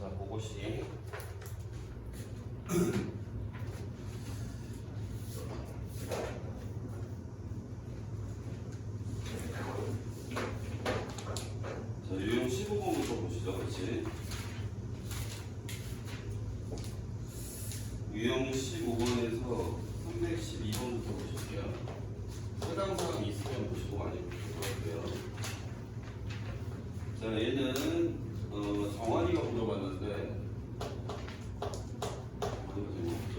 자, 그것이 자, 유형 15번부터 보시죠. 그렇지? 유형 15번에서 312번부터 보실게요. 해당사항 있으면 보시고 많이 보시고요. 자, 얘는 정환이가 물어봤는데 재미없죠?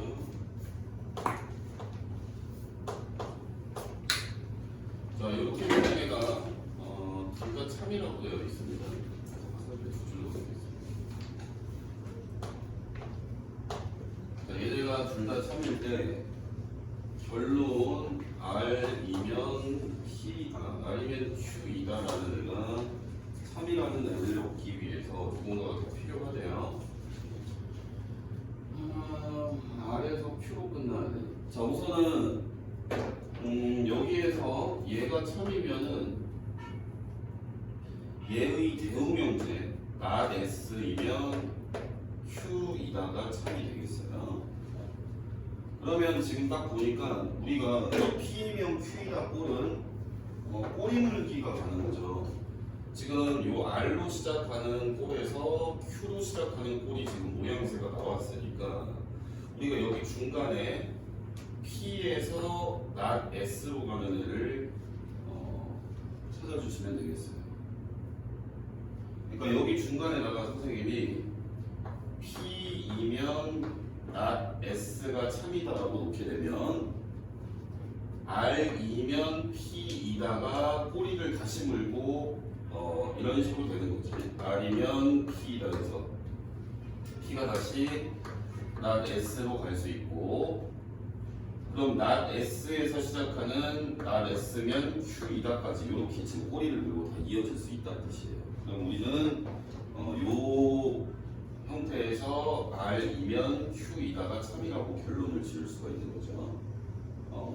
자, 이렇게 보면 얘가 둘 다 참이라고 되어 있습니다. 화살표 두 줄로 되어 있습니다. 자, 얘네가 둘 다 참일 때 결론 R이면 R이면 Q이다라는 애가 3이라는 애를 얻기 위해서 누군가가 더 필요하대요. R에서 Q로 끝나야 돼. 자, 우선은 여기에서 얘가 참이면은 얘의 대우명제 not S이면 Q이다가 참이 되겠어요. 그러면 지금 딱 보니까 우리가 P이면 Q이다 꼴은 꼬리물기가 가는 거죠. 지금 요 R로 시작하는 꼴에서 Q로 시작하는 꼴이 지금 모양새가 나왔으니까 우리가 여기 중간에 P에서 not S로 가는 애를 찾아주시면 되겠어요. 그러니까 여기 중간에다가 선생님이 P이면 not S가 참이다라고 놓게 되면 R이면 P이다가 꼬리를 다시 물고 이런 식으로 되는 거지. R이면 P이다 해서 P가 다시 not S로 갈 수 있고, 그럼 not S에서 시작하는 not S면 Q이다까지 이렇게 지금 꼬리를 물고 다 이어질 수 있다는 뜻이에요. 그럼 우리는 요 형태에서 R이면 Q이다가 참이라고 결론을 지을 수가 있는 거죠.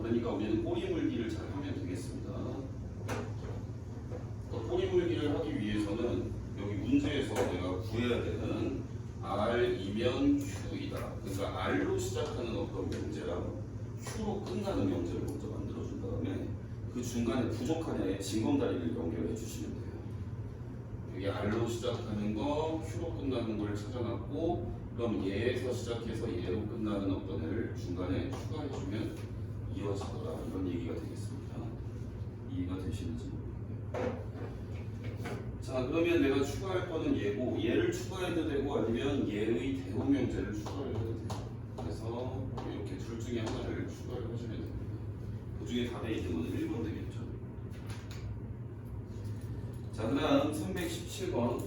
그러니까 우리는 꼬리 물기를 잘 하면 되겠습니다. 꼬리 물기를 하기 위해서는 여기 문제에서 내가 구해야 되는 R이면 Q이다. 그러니까 R로 시작하는 어떤 명제랑 Q로 끝나는 명제를 먼저 만들어준 다음에 그 중간에 부족한 애의 징검다리를 연결해 주시면 돼요. 여기 R로 시작하는 거, Q로 끝나는 걸 찾아놨고, 그럼 얘에서 시작해서 얘로 끝나는 어떤 애를 중간에 추가해주면 이어지더라, 이런 얘기가 되겠습니다. 이해가 되시는지 모르겠네요. 자, 그러면 내가 추가할 거는 얘고, 얘를 추가해도 되고 아니면 얘의 대우명제를 추가해도 돼요. 그래서 이렇게 둘 중에 하나를 추가를 해주면 됩니다. 그 중에 답에 있는 건 1번 되겠죠. 자, 그 다음 317번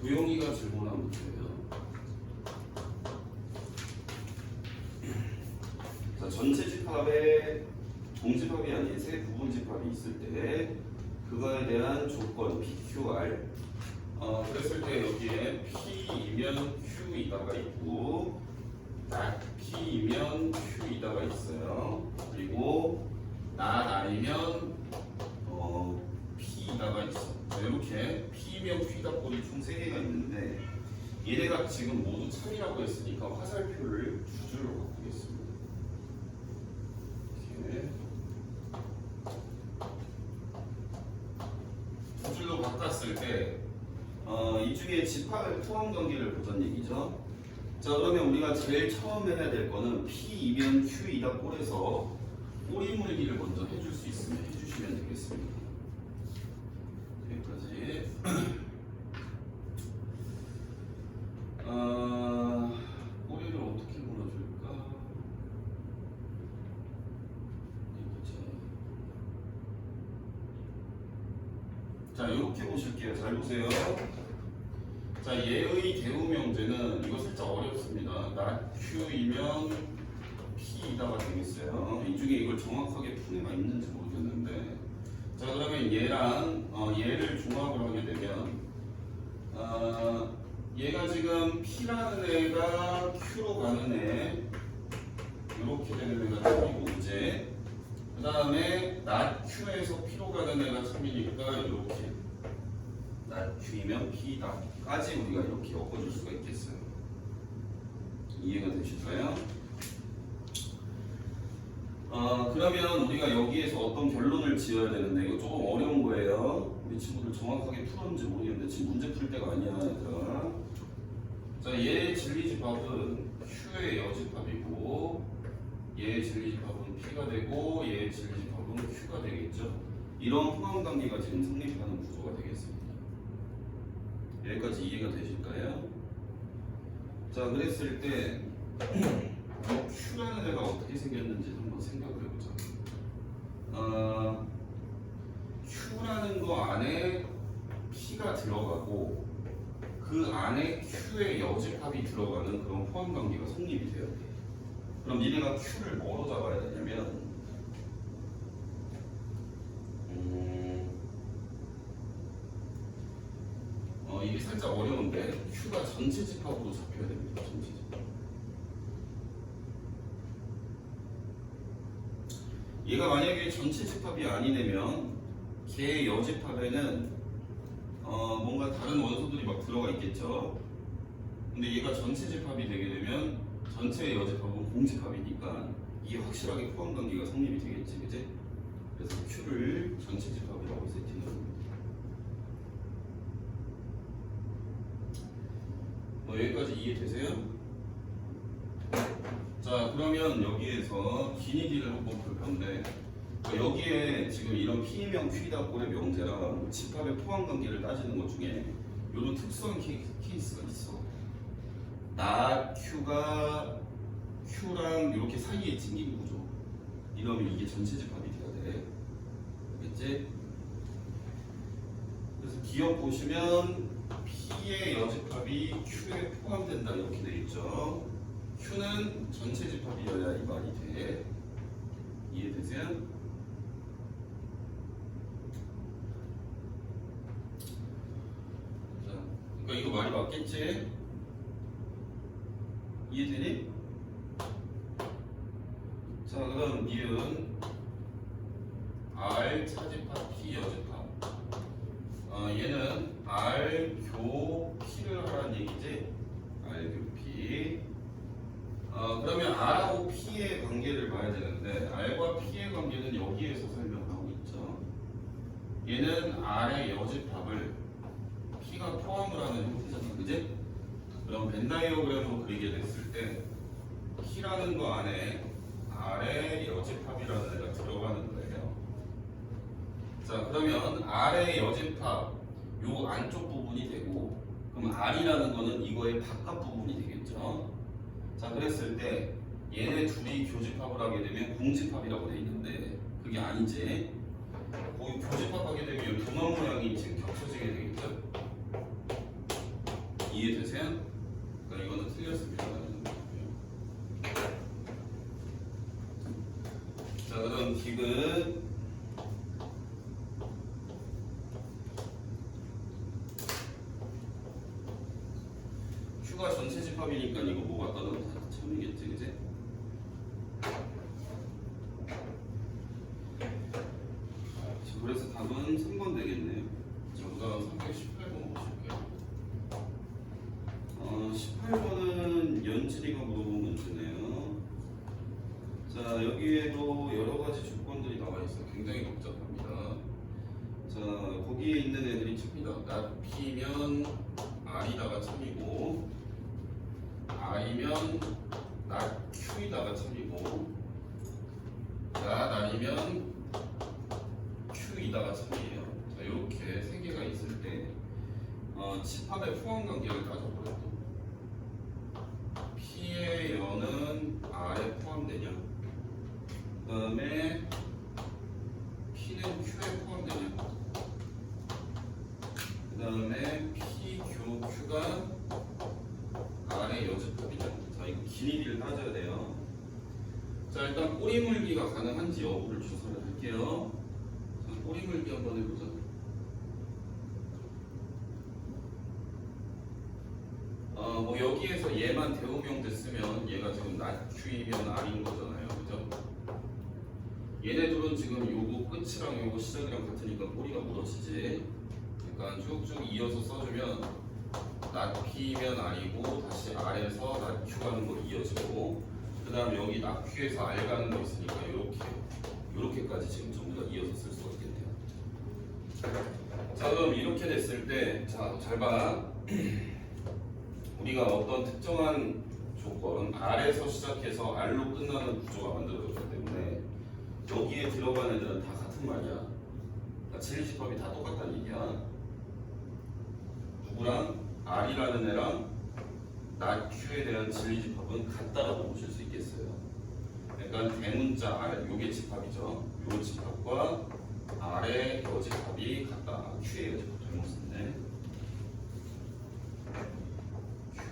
도영이가 질문한 문제예요. 자, 전체 집합에 동집합이 아닌 세 부분 집합이 있을 때 그거에 대한 조건 PQR 그랬을 때 여기에 P이면 Q이다가 있고 not P이면 Q이다가 있어요. 그리고 not R이면 P이다가 있어. 이렇게 P면 Q이다 꼴이 총 3개가 있는데 얘네가 지금 모두 참이라고 했으니까 화살표를 두 줄로 바꾸겠습니다. 이렇게 두 줄로 바꿨을 때 이 중에 집합의 포함 관계를 보던 얘기죠. 자, 그러면 우리가 제일 처음 해야 될 거는 P이면 Q이다 꼴에서 꼬리 물기를 먼저 해줄 수 있으면 해주시면 되겠습니다. 여기까지. 꼬리를 어떻게 물어줄까? 자, 이렇게 보실게요. 잘 보세요. 자, 얘의 대우명제는 이거 살짝 어렵습니다. not Q이면 P이다가 되겠어요. 이 중에 이걸 정확하게 푼 애가 있는지 모르겠는데, 자, 그러면 얘랑 얘를 종합을 하게 되면 얘가 지금 P라는 애가 Q로 가는 애, 이렇게 되는 애가 참이고, 이제 그 다음에 not Q에서 P로 가는 애가 참이니까 이렇게 낮 Q이면 P다까지 우리가 이렇게 엮어줄 수가 있겠어요. 이해가 되실까요? 그러면 우리가 여기에서 어떤 결론을 지어야 되는데 이거 조금 어려운 거예요. 우리 친구들 정확하게 풀었는지 모르겠는데 지금 문제 풀 때가 아니야 얘들아. 자, 얘의 진리집합은 Q의 여집합이고 얘의 진리집합은 P가 되고 얘의 진리집합은 Q가 되겠죠. 이런 포함관계가 지금 성립하는 구조가 되겠습니다. 여기까지 이해가 되실까요? 자, 그랬을 때 Q라는 애가 어떻게 생겼는지 한번 생각을 해보자. Q라는 거 안에 P가 들어가고 그 안에 Q의 여집합이 들어가는 그런 포함관계가 성립이 돼야 돼. 그럼 니네가 Q를 뭐로 잡아야 되냐면 이게 살짝 어려운데 Q가 전체 집합으로 잡혀야 됩니다. 전체 집합. 얘가 만약에 전체 집합이 아니면 걔의 여집합에는 뭔가 다른 원소들이 막 들어가 있겠죠. 근데 얘가 전체 집합이 되게 되면 전체의 여집합은 공집합이니까 이게 확실하게 포함관계가 성립이 되겠지, 그지? 그래서 Q를 전체 집합이라고 세팅을 합니다. 여기까지 이해되세요? 자, 그러면 여기에서 기니디를 한번 볼 건데 여기에 지금 이런 P명 Q다 꼴의 명제랑 집합의 포함관계를 따지는 것 중에 이런 특수한 케이스가 있어. 나 Q가 Q랑 이렇게 사이에 찡긴 구조. 이러면 이게 전체 집합이 돼야 돼. 알겠지? 그래서 기억 보시면 P의 여집합이 Q에 포함된다 이렇게 돼 있죠. Q는 전체 집합이어야 이 말이 돼. 이해되세요? 자, 그러니까 이거 말이 맞겠지? 이해되니? 자, 그럼 니은 R 차집합 P 여집합. 얘는 R 교 P를 하라는 얘기지? R 교 P. 그러면 R하고 P의 관계를 봐야 되는데 R과 P의 관계는 여기에서 설명하고 있죠. 얘는 R의 여집합을 P가 포함을 하는 형태잖아, 그지? 그럼 벤다이어그램으로 그리게 됐을 때 P라는 거 안에 R의 여집합이라는 애가 들어가는 거예요. 자, 그러면 R의 여집합 요 안쪽 부분이 되고 그럼 R이라는 거는 이거의 바깥 부분이 되겠죠. 자, 그랬을 때 얘네 둘이 교집합을 하게 되면 공집합이라고 돼 있는데 그게 아니지. 거기 교집합하게 되면 이 도마 모양이 지금 겹쳐지게 되겠죠. 이해되세요? 그러니까 이거는 틀렸습니다. 자, 그럼 디귿 Q가 전체 집합이니까 이거 뭐 갖다 넣으면 다 참이겠지, 그지? 그래서 답은 3번 되겠네요. 자, 그다음 318번 보실게요. 18번은 연진이가 물어본 문제네요. 자, 여기에도 여러 가지 조건들이 나와 있어. 굉장히 복잡합니다. 자, 거기에 있는 애들이 찹니다. 낮 P면 R이다가 참이고 R이면 낮 Q이다가 참이고 낮 아니면 Q이다가 참이에요. 자, 이렇게 세 개가 있을 때 집합의 포함 관계를 따져보려고 P의 여는 R에 포함되냐, 그 다음에 P는 Q에 포함되냐, 그 다음에 P, Q, Q가 R의 여집합이냐. 자, 이거 길이를 따져야 돼요. 자, 일단 꼬리물기가 가능한지 여부를 조사를 할게요. 자, 꼬리물기 한번 해보자. 뭐 여기에서 얘만 대우명제 쓰면 얘가 지금 낮 Q이면 R인 거잖아요, 그죠? 얘네들은 지금 요거 끝이랑 요거 시작이랑 같으니까 꼬리가 무너지지. 그러니까 쭉쭉 이어서 써주면 낮P면 R이고 다시 R에서 낮Q 가는 거 이어지고 그 다음 여기 낮Q에서 R 가는 거 있으니까 요렇게까지 지금 전부 다 이어서 쓸 수가 있겠네요. 자 그럼 이렇게 됐을 때 자 잘 봐. 우리가 어떤 특정한 조건 R에서 시작해서 R로 끝나는 구조가 만들어졌기 때문에 여기에 들어가는 애들은 다 같은 말이야. 그러니까 진리집합이 다 똑같다는 얘기야. 누구랑? R이라는 애랑 낮Q에 대한 진리집합은 같다라고 보실 수 있겠어요. 그러니까 대문자 R, 요게 집합이죠. 요 집합과 R의 여집합이 같다. Q의 여집합 잘못 썼네.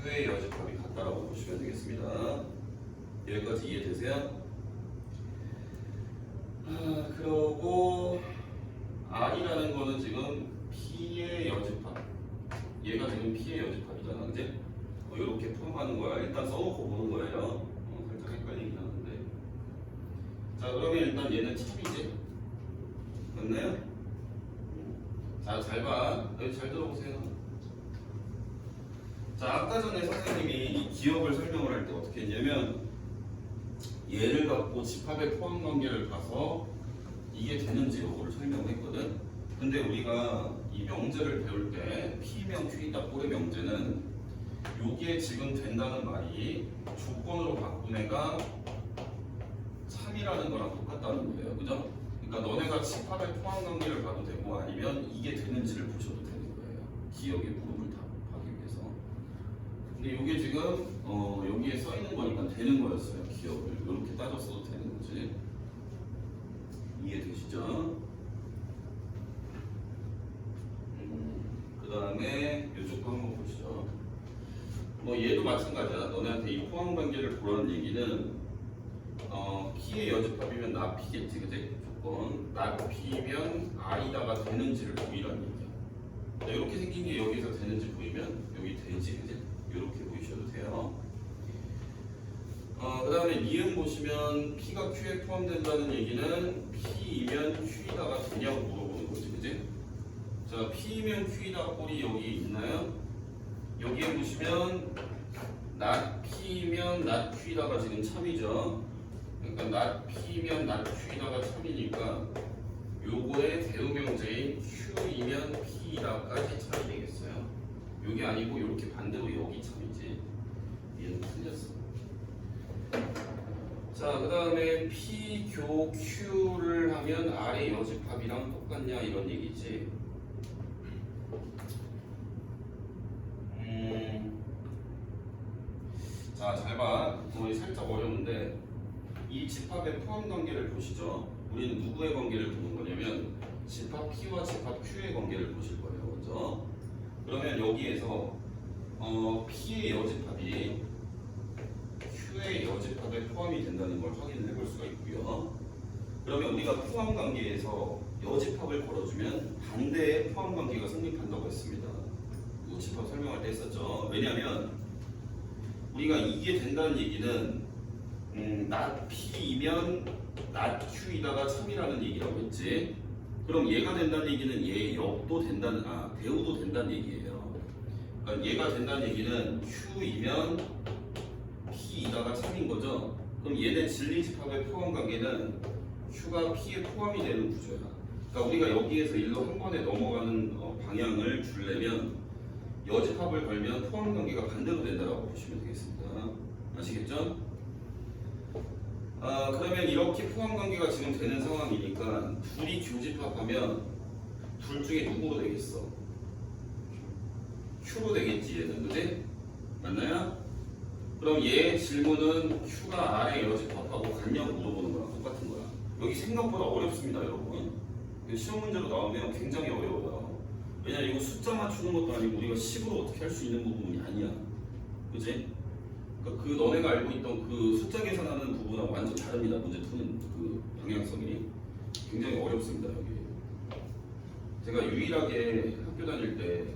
Q의 여집합이 같다라고 보시면 되겠습니다. 여기까지 이해되세요? 그러고 R이라는 거는 지금 P의 여집합. 얘가 지금 P의 여집합이잖아, 그지? 이렇게 포함하는 거야. 일단 써놓고 보는 거예요. 살짝 헷갈리긴 하는데. 자, 그러면 일단 얘는 참이지. 맞나요? 자, 잘 봐. 여기 잘 들어보세요. 자, 아까 전에 선생님이 이 기억을 설명을 할 때 어떻게 했냐면 얘를 갖고 집합의 포함 관계를 봐서 이게 되는지 요거를 설명했거든. 근데 우리가 이 명제를 배울 때 P명 Q이다 꼴의 명제는 요게 지금 된다는 말이 조건으로 바꾼 애가 참이라는 거랑 똑같다는 거예요. 그죠? 그러니까 너네가 집합의 포함 관계를 봐도 되고 아니면 이게 되는지를 보셔도 되는 거예요. 기억의 무릎을 하기 위해서. 근데 요게 지금 여기에 써 있는 거니까 되는 거였어요. 기억을 이렇게 따졌어도 되는 거지. 이해되시죠? 그 다음에 이쪽도 한번 보시죠. 뭐 얘도 마찬가지야. 너네한테 이 포함 관계를 보라는 얘기는 P의 여집합이면 나 P겠지, 그지? 조건 나 P면 R이다가 되는지를 보이라는 얘기야. 자, 이렇게 생긴 게 여기서 되는지 보이면 여기 되지, 그지? 이렇게 보이셔도 돼요. 그 다음에 니은 보시면 P가 Q에 포함된다는 얘기는 P이면 Q이다가 되냐고 물어보는 거지, 그지? 자, P이면 Q이다 꼴이 여기 있나요? 여기에 보시면 낮 P면 낮 Q이다가 지금 참이죠. 그러니까 낮 P면 낮 Q이다가 참이니까 요거의 대우명제인 Q이면 P이다까지 참이 되겠어요. 요게 아니고 이렇게 반대로 여기 참이지. 얘는 틀렸어. 자, 그 다음에 P, 교, Q를 하면 R의 여집합이랑 똑같냐 이런 얘기지. 자, 잘 봐. 살짝 어려운데 이 집합의 포함 관계를 보시죠. 우리는 누구의 관계를 보는 거냐면 집합 P와 집합 Q의 관계를 보실 거예요. 먼저. 그러면 여기에서 P의 여집합이 Q의 여집합에 포함이 된다는 걸 확인을 해볼 수가 있고요. 그러면 우리가 포함 관계에서 여집합을 걸어주면 반대의 포함 관계가 성립한다고 했습니다. 이 집합 설명할 때 했었죠. 왜냐하면 우리가 이게 된다는 얘기는 낮 P이면 낮 Q이다가 참이라는 얘기라고 했지. 그럼 얘가 된다는 얘기는 얘 역도 된다는 대우도 된다는 얘기예요. 그러니까 얘가 된다는 얘기는 Q이면 P이다가 참인 거죠. 그럼 얘네 진리집합의 포함 관계는 Q가 P에 포함이 되는 구조야. 그러니까 우리가 여기에서 일로 한 번에 넘어가는 방향을 주려면 여집합을 걸면 포함 관계가 반대로 된다고 보시면 되겠습니다. 아시겠죠? 그러면 이렇게 포함 관계가 지금 되는 상황이니까 둘이 교집합하면 둘 중에 누구로 되겠어? Q로 되겠지, 얘는. 그지? 맞나요? 그럼 얘 질문은 Q가 R의 여집합하고 같냐고 물어보는 거랑 똑같은 거야. 여기 생각보다 어렵습니다, 여러분. 시험 문제로 나오면 굉장히 어려워요. 왜냐면 이거 숫자 맞추는 것도 아니고 우리가 식으로 어떻게 할 수 있는 부분이 아니야. 그지? 그러니까 그 너네가 알고 있던 그 숫자 계산하는 부분하고 완전 다릅니다. 문제 푸는 그 방향성이 굉장히 어렵습니다. 여기 제가 유일하게 학교 다닐 때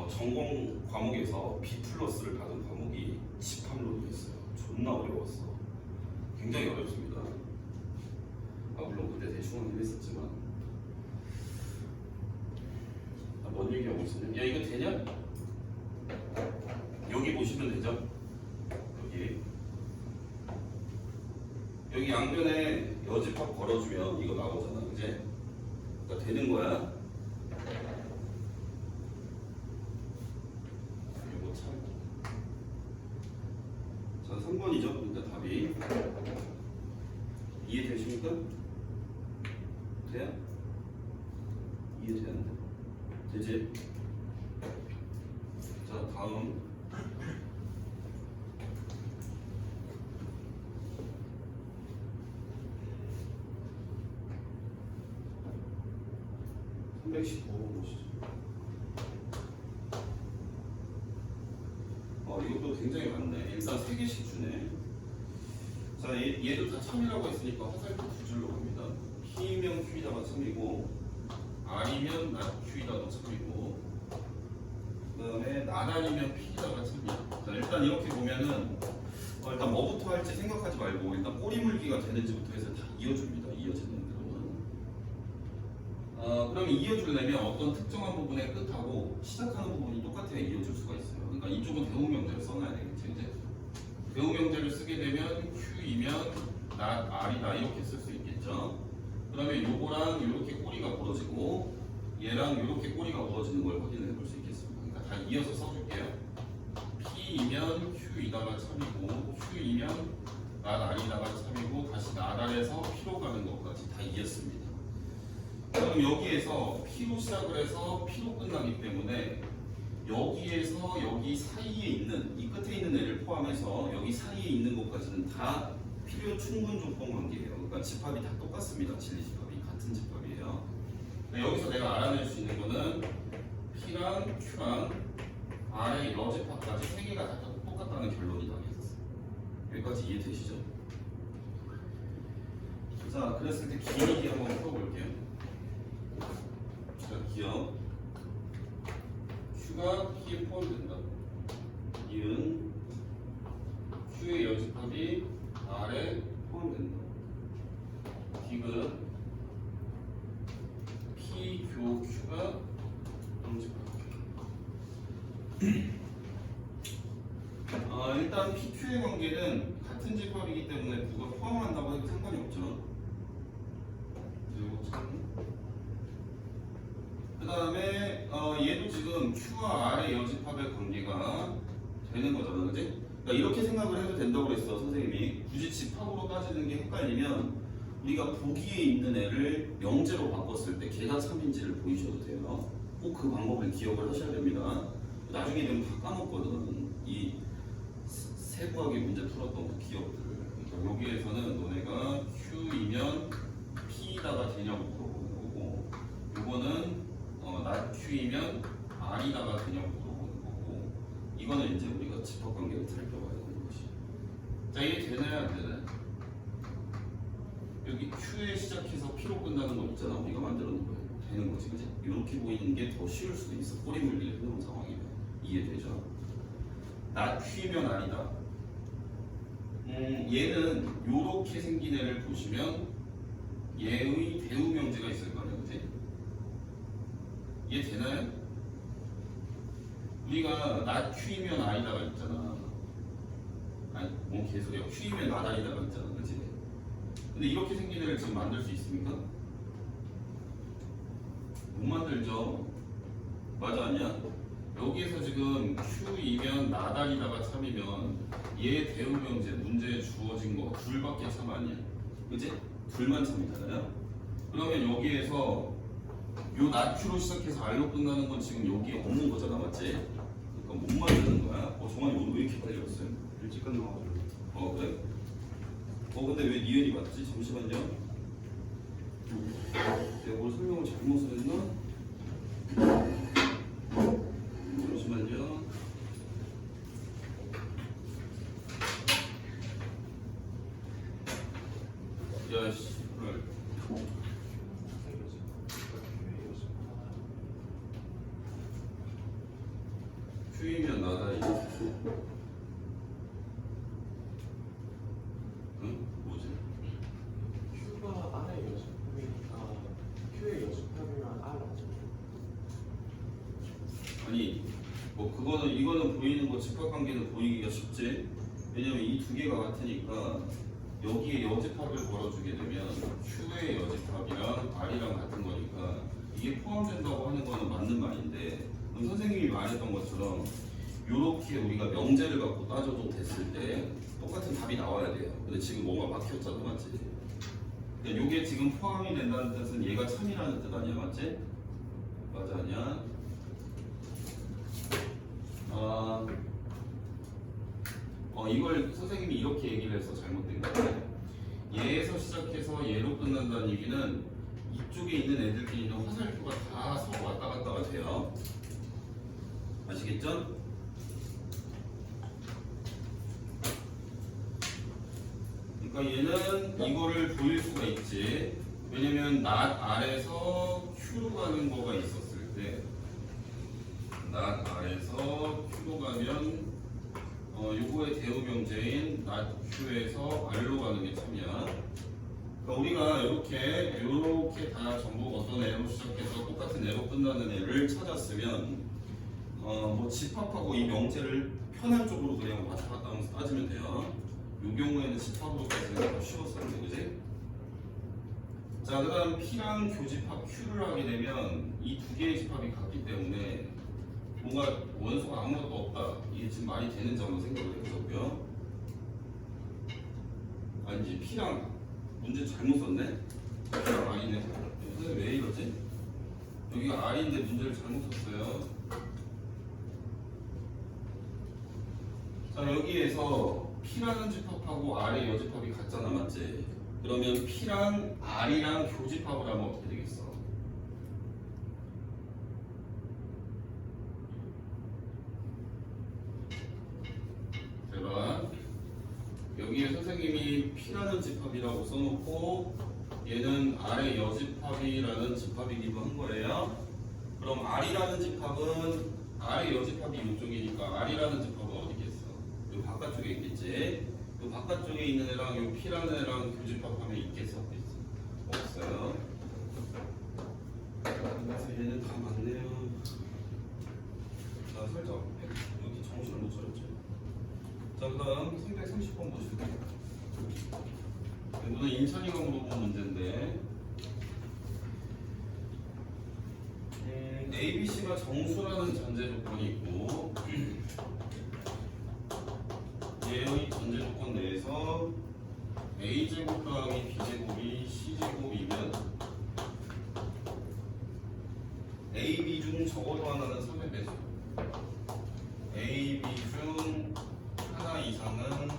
전공 과목에서 B 플러스를 받은 과목이 집합론이었어요. 존나 어려웠어. 굉장히 어렵습니다. 물론 그때 대충 하긴 했었지만 한번 뭔 얘기하고 있었냐? 야 이거 되냐? 여기 보시면 되죠? 여기 양변에 여집합 걸어주면 이거 나오잖아, 그지? 그러니까 되는 거야. 이거 참. 자, 3번이죠. 그러니까 답이 이해되십니까? 돼요? 이해되는데? 되지? 자, 다음. 보시죠. 이것도 굉장히 많네. 일단 3개씩 주네. 자, 얘도 다 참이라고 했으니까 화살표 2줄로 갑니다. P면 Q이다가 참이고, R이면 Q이다가 참이고, 그 다음에 나단이면 P이다가 참이야. 자, 일단 이렇게 보면은, 일단 뭐부터 할지 생각하지 말고, 일단 꼬리 물기가 되는지부터 해서 다 이어줍니다. 이어지는 대로는. 그럼 이어주려면 어떤 특정한 부분의 끝하고 시작하는 부분이 똑같아야 이어줄 수가 있어요. 그러니까 이쪽은 대우명제를 써놔야 되겠죠. 이제 대우명제를 쓰게 되면 Q이면 R이다 이렇게 쓸 수 있겠죠. 그러면 요거랑 이렇게 꼬리가 부러지고 얘랑 이렇게 꼬리가 부러지는 걸 확인해 볼 수 있겠습니다. 그러니까 다 이어서 써줄게요. P이면 Q이다가 참이고 Q이면 R이다가 참이고 다시 R에서 P로 가는 것까지 다 이었습니다. 그럼 여기에서 P로 시작을 해서 P로 끝나기 때문에 여기에서 여기 사이에 있는 이 끝에 있는 애를 포함해서 여기 사이에 있는 것까지는 다 필요 충분 조건 관계예요. 그러니까 집합이 다 똑같습니다. 진리 집합이 같은 집합이에요. 여기서 내가 알아낼 수 있는 거는 P랑 Q랑 R의 여집합까지 3개가 다 똑같다는 결론이 나겠어. 여기까지 이해되시죠? 자, 그랬을 때 기억이 한번 풀어볼게요. 자, 기억 Q가 P에 포함된다. 이은 Q의 여집합이 R에 포함된다. 디귿 P 교 Q가 영집합. 일단 PQ의 관계는 같은 집합이기 때문에 누가 포함한다고 해도 상관이 없죠. 그 다음에 얘도 지금 Q와 R의 여집합의 관계가 되는 거잖아, 그지? 그러니까 이렇게 생각을 해도 된다고 그랬어, 선생님이. 굳이 집합으로 따지는 게 헷갈리면 우리가 보기에 있는 애를 명제로 바꿨을 때 걔가 참인지를 보이셔도 돼요. 꼭 그 방법을 기억을 하셔야 됩니다. 나중에 되면 다 까먹거든. 이 세부하게 문제 풀었던 그 기억들. 그러니까 여기에서는 너네가 Q이면 P다가 되냐고 물어보는 거고, 이거는 Q이면 R이다가 되냐고 물어보는 거고, 이거는 이제 우리가 집합관계를 살펴봐야 되는 것이. 자, 이게 되나요, 안 되나요? 여기 Q에 시작해서 P로 끝나는 거 있잖아. 우리가 만들어 놓은 거예요. 되는 거지, 그지? 이렇게 보이는 게 더 쉬울 수도 있어. 꼬리 물리를 해놓은 상황이면. 이해되죠? Q이면 R이다. 얘는 이렇게 생긴 애를 보시면 얘의 대우명제가 있을 거 아니야, 그지? 이해 되나요? 우리가 Q이면 R이다가 있잖아. 아니, 뭔 개소리야. Q이면 R이다가 있잖아, 그지? 근데 이렇게 생긴 애를 지금 만들 수 있습니까? 못 만들죠. 맞아, 아니야? 여기에서 지금 Q이면 나달이다가 참이면 얘 대우명제 문제에 주어진 거 둘밖에 참 아니야. 그치? 둘만 참이잖아요. 그러면 여기에서 요 나Q로 시작해서 R로 끝나는 건 지금 여기에 없는 거잖아, 맞지? 그러니까 못 만드는 거야. 정환이 오늘 왜 이렇게 빨리 왔어요? 일찍 끝나가지고. 그래? 근데 왜 니은이 맞지? 잠시만요. 내가 뭘 설명을 잘못을 했나? 잠시만요. 야씨, 그래. Q이면 나다이. 응? 뭐지? Q가 R의 여집합이니까 Q의 여집합이면 R 맞죠? 이거는 보이는 거 집합관계는 보이기가 쉽지. 왜냐면 이 두 개가 같으니까 여기에 여집합을 걸어주게 되면 Q의 여집합이랑 R이랑 같은 거니까 이게 포함된다고 하는 거는 맞는 말인데, 그럼 선생님이 말했던 것처럼 이렇게 우리가 명제를 갖고 따져도 됐을 때 똑같은 답이 나와야 돼요. 근데 지금 뭔가 막혔잖아, 맞지? 그러니까 이게 지금 포함이 된다는 뜻은 얘가 참이라는 뜻 아니야, 맞지? 맞아, 아니야? 이걸 선생님이 이렇게 얘기를 해서 잘못된 거예요. 얘에서 시작해서 얘로 끝난다는 얘기는 이쪽에 있는 애들끼리는 화살표가 다 서로 왔다 갔다가 돼요. 아시겠죠? 그러니까 얘는 이거를 보일 수가 있지. 왜냐면 낫 아래서 Q로 가는 거가 있었을 때, 낫 아래서 Q로 가면 요거의 대우 명제인 낫 Q에서 R로 가는 게 참이야. 그러니까 우리가 이렇게 다 전부 어떤 애로 시작해서 똑같은 애로 끝나는 애를 찾았으면 뭐 집합하고 이 명제를 편한 쪽으로 그냥 왔다 갔다 하면서 따지면 돼요. 이 경우에는 집합으로 따지는 게 더 쉬웠었는데, 그지? 자, 그 다음 P랑 교집합 Q를 하게 되면 이 두 개의 집합이 같기 때문에 뭔가 원소가 아무것도 없다, 이게 지금 말이 되는지 한번 생각을 해보자고요. 아니지, P랑 문제 잘못 썼네? P랑 R이네. 선생님 왜 이러지? 여기가 R인데 문제를 잘못 썼어요. 자, 여기에서 P라는 집합하고 R의 여집합이 같잖아, 맞지? 그러면 P랑 R이랑 교집합을 하면 어떻게 되겠어? 제가 여기에 선생님이 P라는 집합이라고 써놓고 얘는 R의 여집합이라는 집합이기도 한 거예요. 그럼 R이라는 집합은 R의 여집합이 이쪽이니까 R이라는 집합은 어디 있겠어? 이 바깥쪽에 있겠지? 이 바깥쪽에 있는 애랑 이 P라는 애랑 교집합하면 있겠어? 없겠어? 없어요. 그래서 얘는 다 맞네요. 자, 살짝 여기 정신을 못 차렸죠. 자, 그 다음 330번 보실게요. 이거는 인천이가 물어본 문제인데, ABC가 정수라는 전제 조건이 있고, 얘의 전제 조건 내에서 A제곱 더하기 B제곱이 C제곱이면 AB 중 적어도 하나는 3의 배수, AB 중 하나 이상은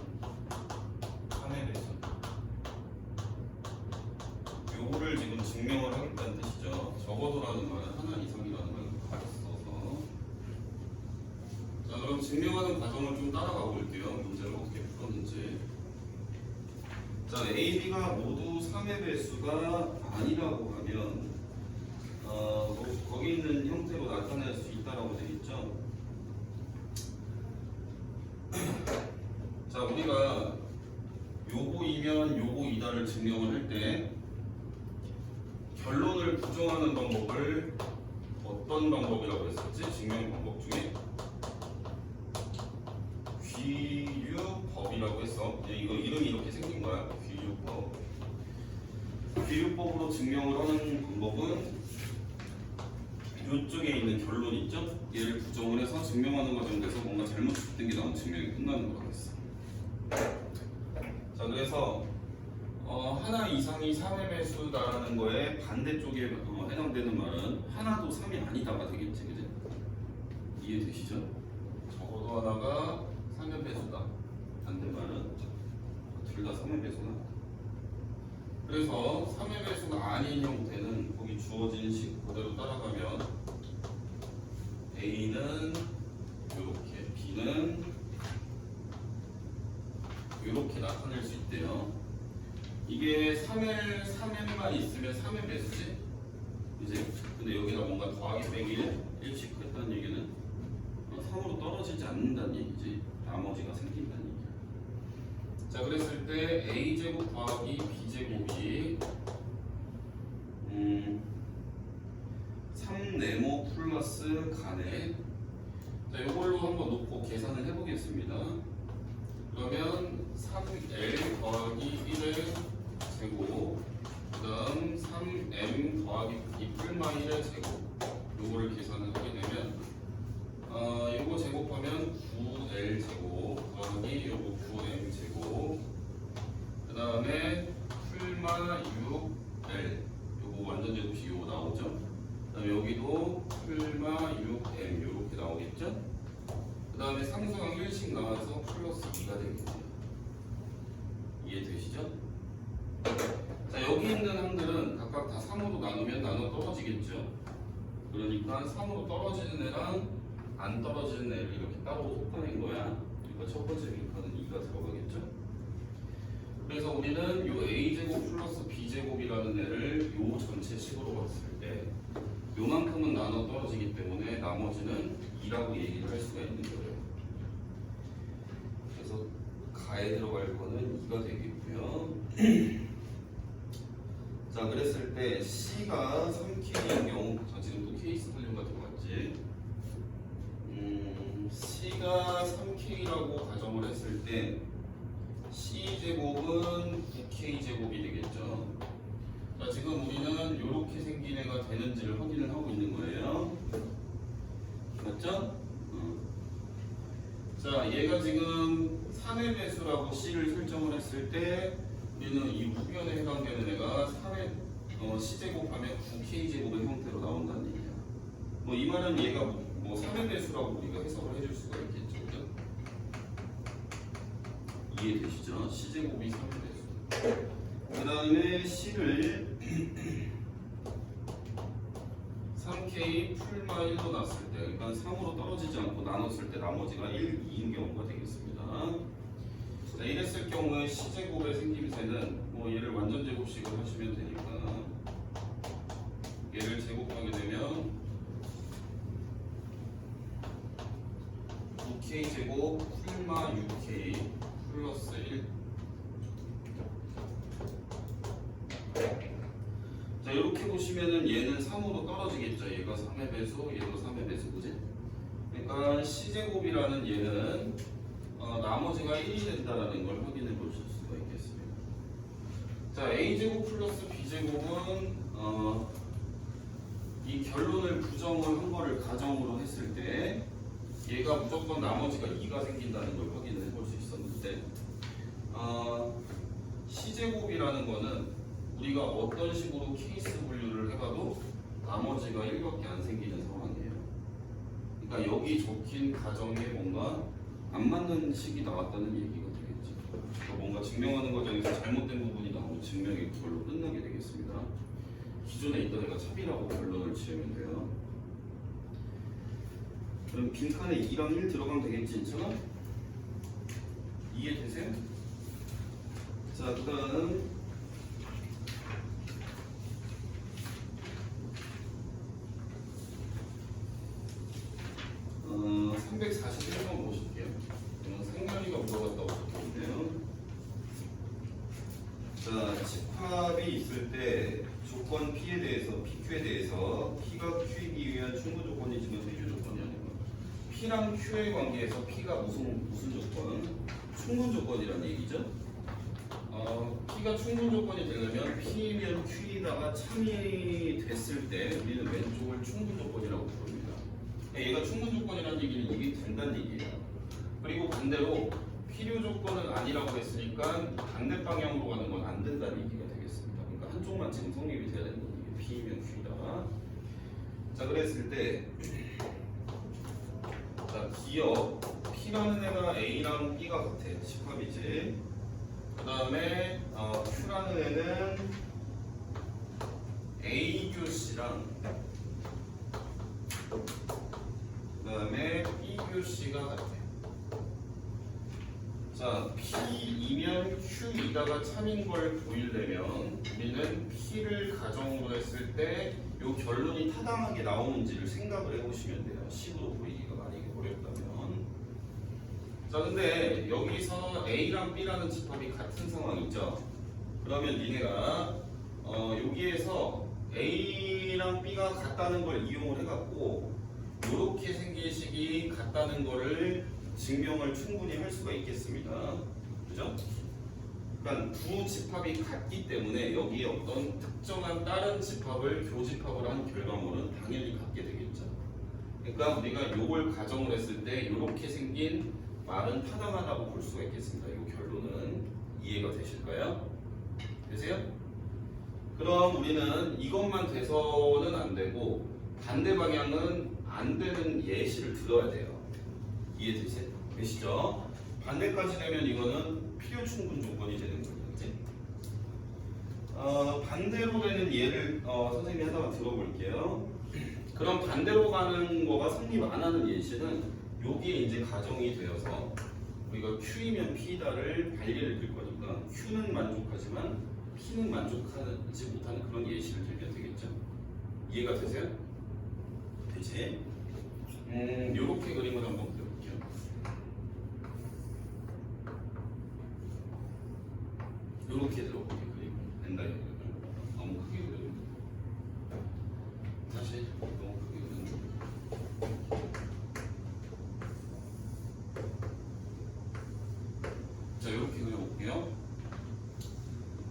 3의 배수. 요거를 지금 증명을 하겠다는 뜻이죠. 적어도라는 말은 하나 이상이라는 걸 같이 써서. 자, 그럼 증명하는 과정을 좀 따라가 볼게요. 문제를 어떻게 풀었는지. 자, AB가 모두 3의 배수가 아니라고 하면 거기 있는 형태로 나타낼 수 있다라고 되어 있죠. 자, 우리가 요거이면 요거이다를 증명을 할 때 결론을 부정하는 방법을 어떤 방법이라고 했었지? 증명 방법 중에 귀유법이라고 했어. 이거 이름이 이렇게 생긴 거야. 귀유법. 귀유법으로 증명을 하는 방법은 이쪽에 있는 결론 있죠? 얘를 부정을 해서 증명하는 과정에서 뭔가 잘못 집된 게 나온 증명이 끝나는 거라고 했어. 자, 그래서 하나 이상이 3의 배수다라는 거에 반대쪽에 해당되는 말은 하나도 3이 아니다가 되겠지, 그지? 이해되시죠? 적어도 하나가 3의 배수다. 반대말은 둘 다 3의 배수다. 그래서 3의 배수가 아닌 형태는 거기 주어진 식 그대로 따라가면 A는 이렇게, B는 이렇게 나타낼 수 있대요. 이게 3N만 있으면 3의 배수지? 이제 근데 여기다 뭔가 더하기 빼기 1씩 했다는 얘기는 3으로 떨어지지 않는다는 얘기지. 나머지가 생긴다는 얘기야. 자, 그랬을 때 A제곱 더하기 B제곱이 3네모 플러스 간에 자, 이걸로 한번 놓고 계산을 해보겠습니다. 그러면 3L 더하기 1의 제곱, 그 다음 3M 더하기 2 풀마 1의 제곱, 요거를 계산을 하게 되면 요거 제곱하면 9L 제곱 더하기 요거 9M 제곱, 그 다음에 풀마 6L, 요거 완전 제곱식 요거 나오죠. 그 다음에 여기도 풀마 6M 요렇게 나오겠죠. 그 다음에 상수항 1씩 나와서 플러스 2가 되겠죠. 이해되시죠? 자, 여기 있는 항들은 각각 다 3으로 나누면 나눠 떨어지겠죠. 그러니까 3으로 떨어지는 애랑 안 떨어지는 애를 이렇게 따로 섞어낸 거야. 그러니까 첫 번째 빈칸은 2가 들어가겠죠. 그래서 우리는 요 a제곱 플러스 b제곱이라는 애를 요 전체식으로 봤을 때 요만큼은 나눠 떨어지기 때문에 나머지는 2라고 얘기를 할 수가 있는 거예요. 그래서 가에 들어갈 거는 2가 되겠고요. 자, 그랬을 때 C가 3K인 경우, 자, 지금 또 케이스 분류가 들어갔지. C가 3K라고 가정을 했을 때 C제곱은 9K제곱이 되겠죠. 자, 지금 우리는 이렇게 생긴 애가 되는지를 확인을 하고 있는 거예요. 맞죠? 자, 얘가 지금 3의 배수라고 C를 설정을 했을 때 우리는 이 후변에 해당되는 애가 3의 C제곱하면 9K제곱의 형태로 나온다는 얘기야. 뭐 이 말은 얘가 뭐 3의 배수라고 우리가 해석을 해줄 수가 있겠죠. 그죠? 이해되시죠? C제곱이 3의 배수. 그 다음에 C를 3K 풀마 1로 놨을 때, 그러니까 3으로 떨어지지 않고 나눴을 때 나머지가 1, 2인 경우가 되겠습니다. 자, 이랬을 경우에 C제곱의 생김새는 뭐 얘를 완전 제곱식으로 하시면 되니까 얘를 제곱하게 되면 9K제곱 풀마 6K 플러스 1. 자, 이렇게 보시면은 얘는 3으로 떨어지겠죠. 얘가 3의 배수, 얘도 3의 배수, 그지? 그러니까 C제곱이라는 얘는 나머지가 1이 된다라는 걸 확인해 보실 수가 있겠습니다. 자, A제곱 플러스 B제곱은 이 결론을 부정을 한 거를 가정으로 했을 때 얘가 무조건 나머지가 2가 생긴다는 걸 확인을 해볼 수 있었는데 C제곱이라는 거는 우리가 어떤 식으로 케이스 분류를 해봐도 나머지가 1밖에 안 생기는 상황이에요. 그러니까 여기 적힌 가정에 뭔가 안 맞는 식이 나왔다는 얘기가 되겠죠. 그러니까 뭔가 증명하는 과정에서 잘못된 부분이 나오면 증명이 그걸로 끝나게 되겠습니다. 기존에 있던 애가 첩이라고 결론을 지으면 돼요. 그럼 빈칸에 2랑 1 들어가면 되겠지, 인천아? 이해되세요? 자, 그 다음 341번 보실게요. 상렬이가 물어봤다고 적혀있네요. 자, 집합이 있을 때 조건 P에 대해서, PQ에 대해서 P가 Q이기 위한 충분 조건이지만 필요 조건이 아니고 P랑 Q의 관계에서 P가 무슨 조건? 충분 조건이라는 얘기죠. P가 충분 조건이 되려면 P면 Q에다가 참이 됐을 때 우리는 왼쪽을 충분 조건이라고 부릅니다. 얘가 충분 조건이라는 얘기는 이게 된다는 얘기예요. 그리고 반대로 필요 조건은 아니라고 했으니까 반대 방향으로 가는 건 안 된다는 얘기가 되겠습니다. 그러니까 한쪽만 지금 성립이 돼야 되는 게 P면 Q다. 자, 그랬을 때 자, 기억 P라는 애가 A랑 B가 같아. 집합이지. 그 다음에 Q라는 애는 A, Q, C랑 그 다음에 B, Q, C가 같아. 자, P이면 Q이다가 참인 걸 보이려면 우리는 P를 가정으로 했을 때 이 결론이 타당하게 나오는지를 생각을 해보시면 돼요. 식으로 보이기가 만약에 어렵다면. 자, 근데 여기서 A랑 B라는 집합이 같은 상황이죠. 그러면 니네가 여기에서 A랑 B가 같다는 걸 이용을 해갖고 이렇게 생긴 식이 같다는 거를 증명을 충분히 할 수가 있겠습니다. 그죠? 그러니까 두 집합이 같기 때문에 여기에 어떤 특정한 다른 집합을 교집합을 한 결과물은 당연히 같게 되겠죠. 그러니까 우리가 이걸 가정을 했을 때 이렇게 생긴 말은 타당하다고 볼 수가 있겠습니다. 이 결론은 이해가 되실까요? 되세요? 그럼 우리는 이것만 돼서는 안 되고 반대 방향은 안 되는 예시를 들어야 돼요. 이해되시죠? 반대까지 되면 이거는 필요 충분 조건이 되는 거예요. 그치? 반대로 되는 예를 선생님이 하나만 들어볼게요. 그럼 반대로 가는 거가 성립 안 하는 예시는 여기에 이제 가정이 되어서 우리가 Q이면 P다를 발리를 들 거니까 Q는 만족하지만 P는 만족하지 못하는 그런 예시를 들면 되겠죠. 이해가 되세요? 되지? 요렇게 그림을 한번 그려볼게요. 요렇게 들어볼게요. 그림 벤다이어그램을 너무 크게 그려요. 다시 너무 크게 그려요. 자, 요렇게 그려볼게요.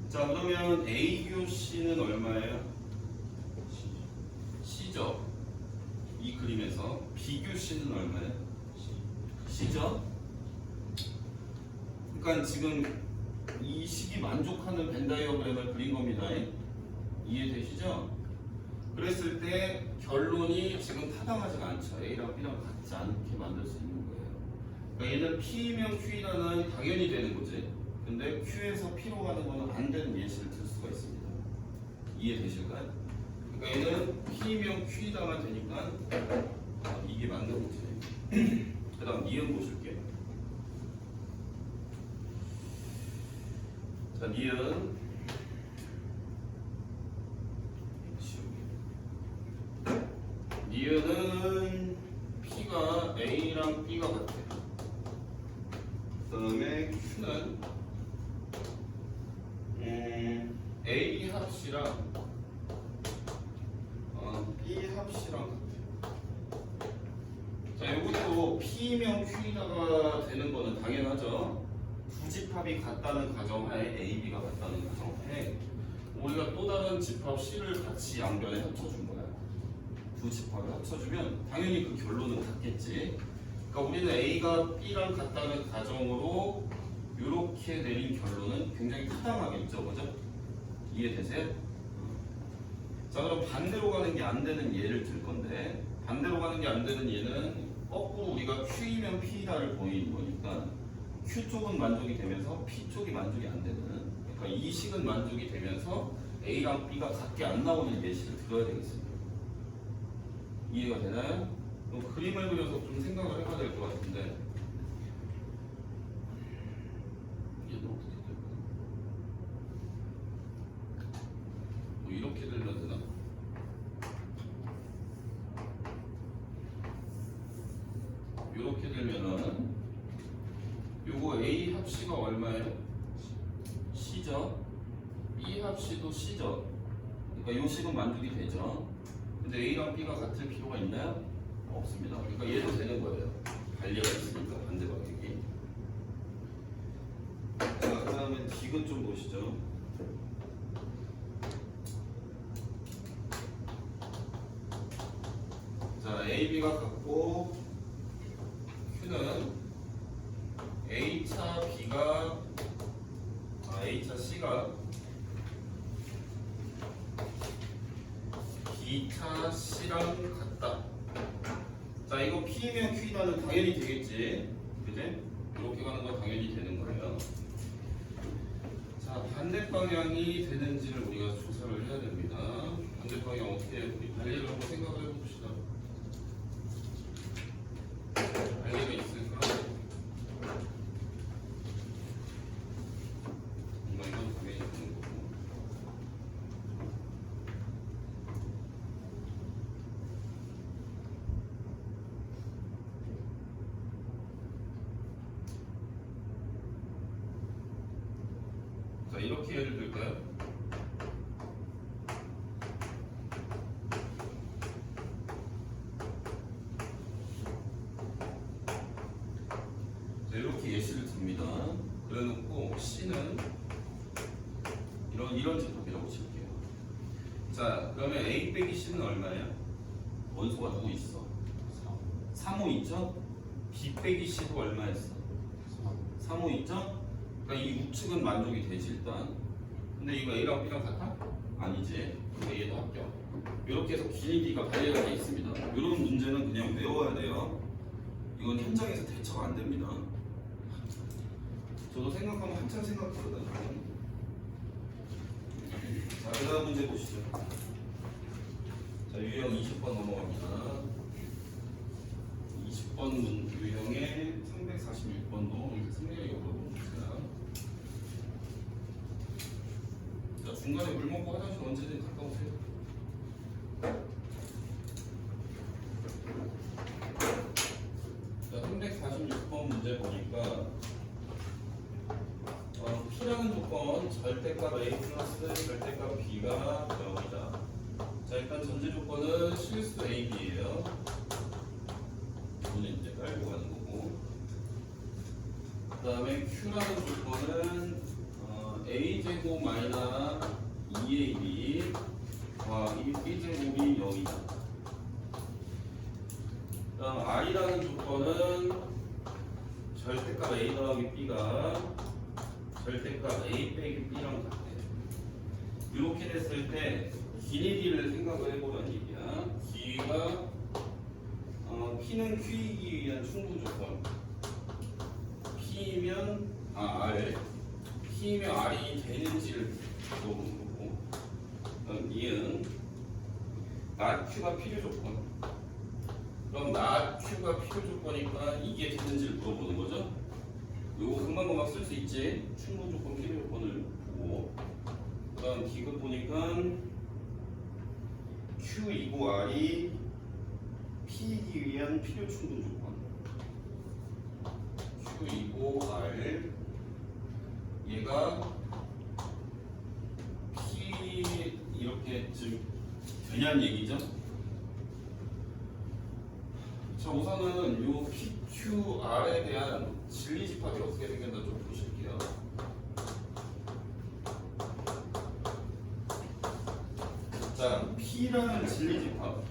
자, 그러면 AQC는 얼마예요? C죠. 이 그림에서 BQC는 얼마예요? C죠. 그러니까 지금 이 식이 만족하는 벤다이어그램을 그린 겁니다. 이해되시죠? 그랬을 때 결론이 지금 타당하지가 않죠. A랑 B랑 같지 않게 만들 수 있는 거예요. 그러니까 얘는 P면 Q라는 당연히 되는 거지. 근데 Q에서 P로 가는 거는 안 되는 예시를 들 수가 있습니다. 이해되실까요? 그러니까 얘는 P면 Q다만 되니까 이게 맞는 거지. 그 다음 니은 보실게요. 자, 니은 니은은 P가 A랑 B가 같아요. 그 다음에 Q는 A 합씨랑 B 합씨랑 같아요. 자, 이것도 P면 Q다가 되는 거는 당연하죠. 두 집합이 같다는 가정하에 A, B가 같다는 가정하에 우리가 또 다른 집합 C를 같이 양변에 합쳐준 거야. 두 집합을 합쳐주면 당연히 그 결론은 같겠지. 그러니까 우리는 A가 B랑 같다는 가정으로 이렇게 내린 결론은 굉장히 타당하겠죠, 그죠? 이해되세요? 자, 그럼 반대로 가는 게 안 되는 예를 들 건데 반대로 가는 게 안 되는 예는 거꾸로 우리가 Q이면 P다를 보이는 거니까 Q 쪽은 만족이 되면서 P 쪽이 만족이 안 되는, 그러니까 이 식은 만족이 되면서 A랑 B가 같게 안 나오는 예시를 들어야 되겠습니다. 이해가 되나요? 그럼 그림을 그려서 좀 생각을 해봐야 될 것 같은데 얘는 어떻게 될까요? 뭐 이렇게 들면 되나? 이렇게 되면은 요거 A 합씨가 얼마예요? C죠. B 합씨도 C죠. 그러니까 요 식은 만족이 되죠. 근데 A랑 B가 같을 필요가 있나요? 없습니다. 그러니까 얘도 되는 거예요. 반리가 있으니까 반대 방향이. 자, 그 다음에 디귿 좀 보시죠. 자, A, B가 같고 Q는 A차 B가 A차 C가 B차 C랑 같다. 자, 이거 P면 Q다는 당연히 되겠지. 그지? 이렇게 가는 건 당연히 되는 거예요. 자, 반대 방향이 되는지를 우리가 조사를 해야 됩니다. 반대 방향 어떻게 우리 발리를 한번 생각을 해봅시다. 발리가 있을까? 뭔가 이건 당연히 되는 거고. 자, 이렇게 예를 들까요? C는 이런 제곱이라고 칠게요. 자, 그러면 A 빼기 C는 얼마예요? 원소가 누구 있어? 3호 있죠? B 빼기 C도 얼마였어? 3호 있죠? 그러니까 이 우측은 만족이 되지 일단. 근데 이거 A랑 B랑 같아? 아니지. 근데 얘도 합격. 이렇게 해서 길이가 발휘가 되어 있습니다. 이런 문제는 그냥 외워야 돼요. 이건 현장에서 대처가 안 됩니다. 저도 생각하면 한참 생각하거든요. 자, 그 다음 문제 보시죠. 자, 유형 20번 넘어갑니다. 20번 유형의 346번도 승리하게 물어봅니다. 자, 중간에 물 먹고 화장실 언제든 갔다 오세요. 자, 346번 문제 보니까 P라는 조건 절대값 A 플러스 절대값 B가 0이다. 자, 일단 전제 조건은 실수 A, B예요. 이거는 이제 깔고 가는 거고. 그 다음에 Q라는 조건은 A 제곱 마이너스 2AB 더하기 B 제곱이 0이다. 그 다음 R이라는 조건은 절대값 A 더하기 B가 절대값 A 빼기 B랑 같아요. 이렇게 됐을 때 길이를 생각을 해보라는 얘기야. 길이가 P는 Q이기 위한 충분 조건. P면 R, P면 R이 되는지를 물어보는 거고. 그럼 이은 not Q가 필요 조건. 그럼 not Q가 필요 조건이니까 이게 되는지를 물어보는 거죠. 요거 금방금방 쓸 수 있지. 충분 조건, 필요 조건을 보고. 그 다음 디귿 보니까 Q2고 R이 P이기 위한 필요 충분 조건. Q2고 R 얘가 P 이렇게 지금 되냐는 얘기죠. 자, 우선은 요 PQR에 대한 진리집합이 어떻게 생겼나 좀 보실게요. 자, P라는 진리집합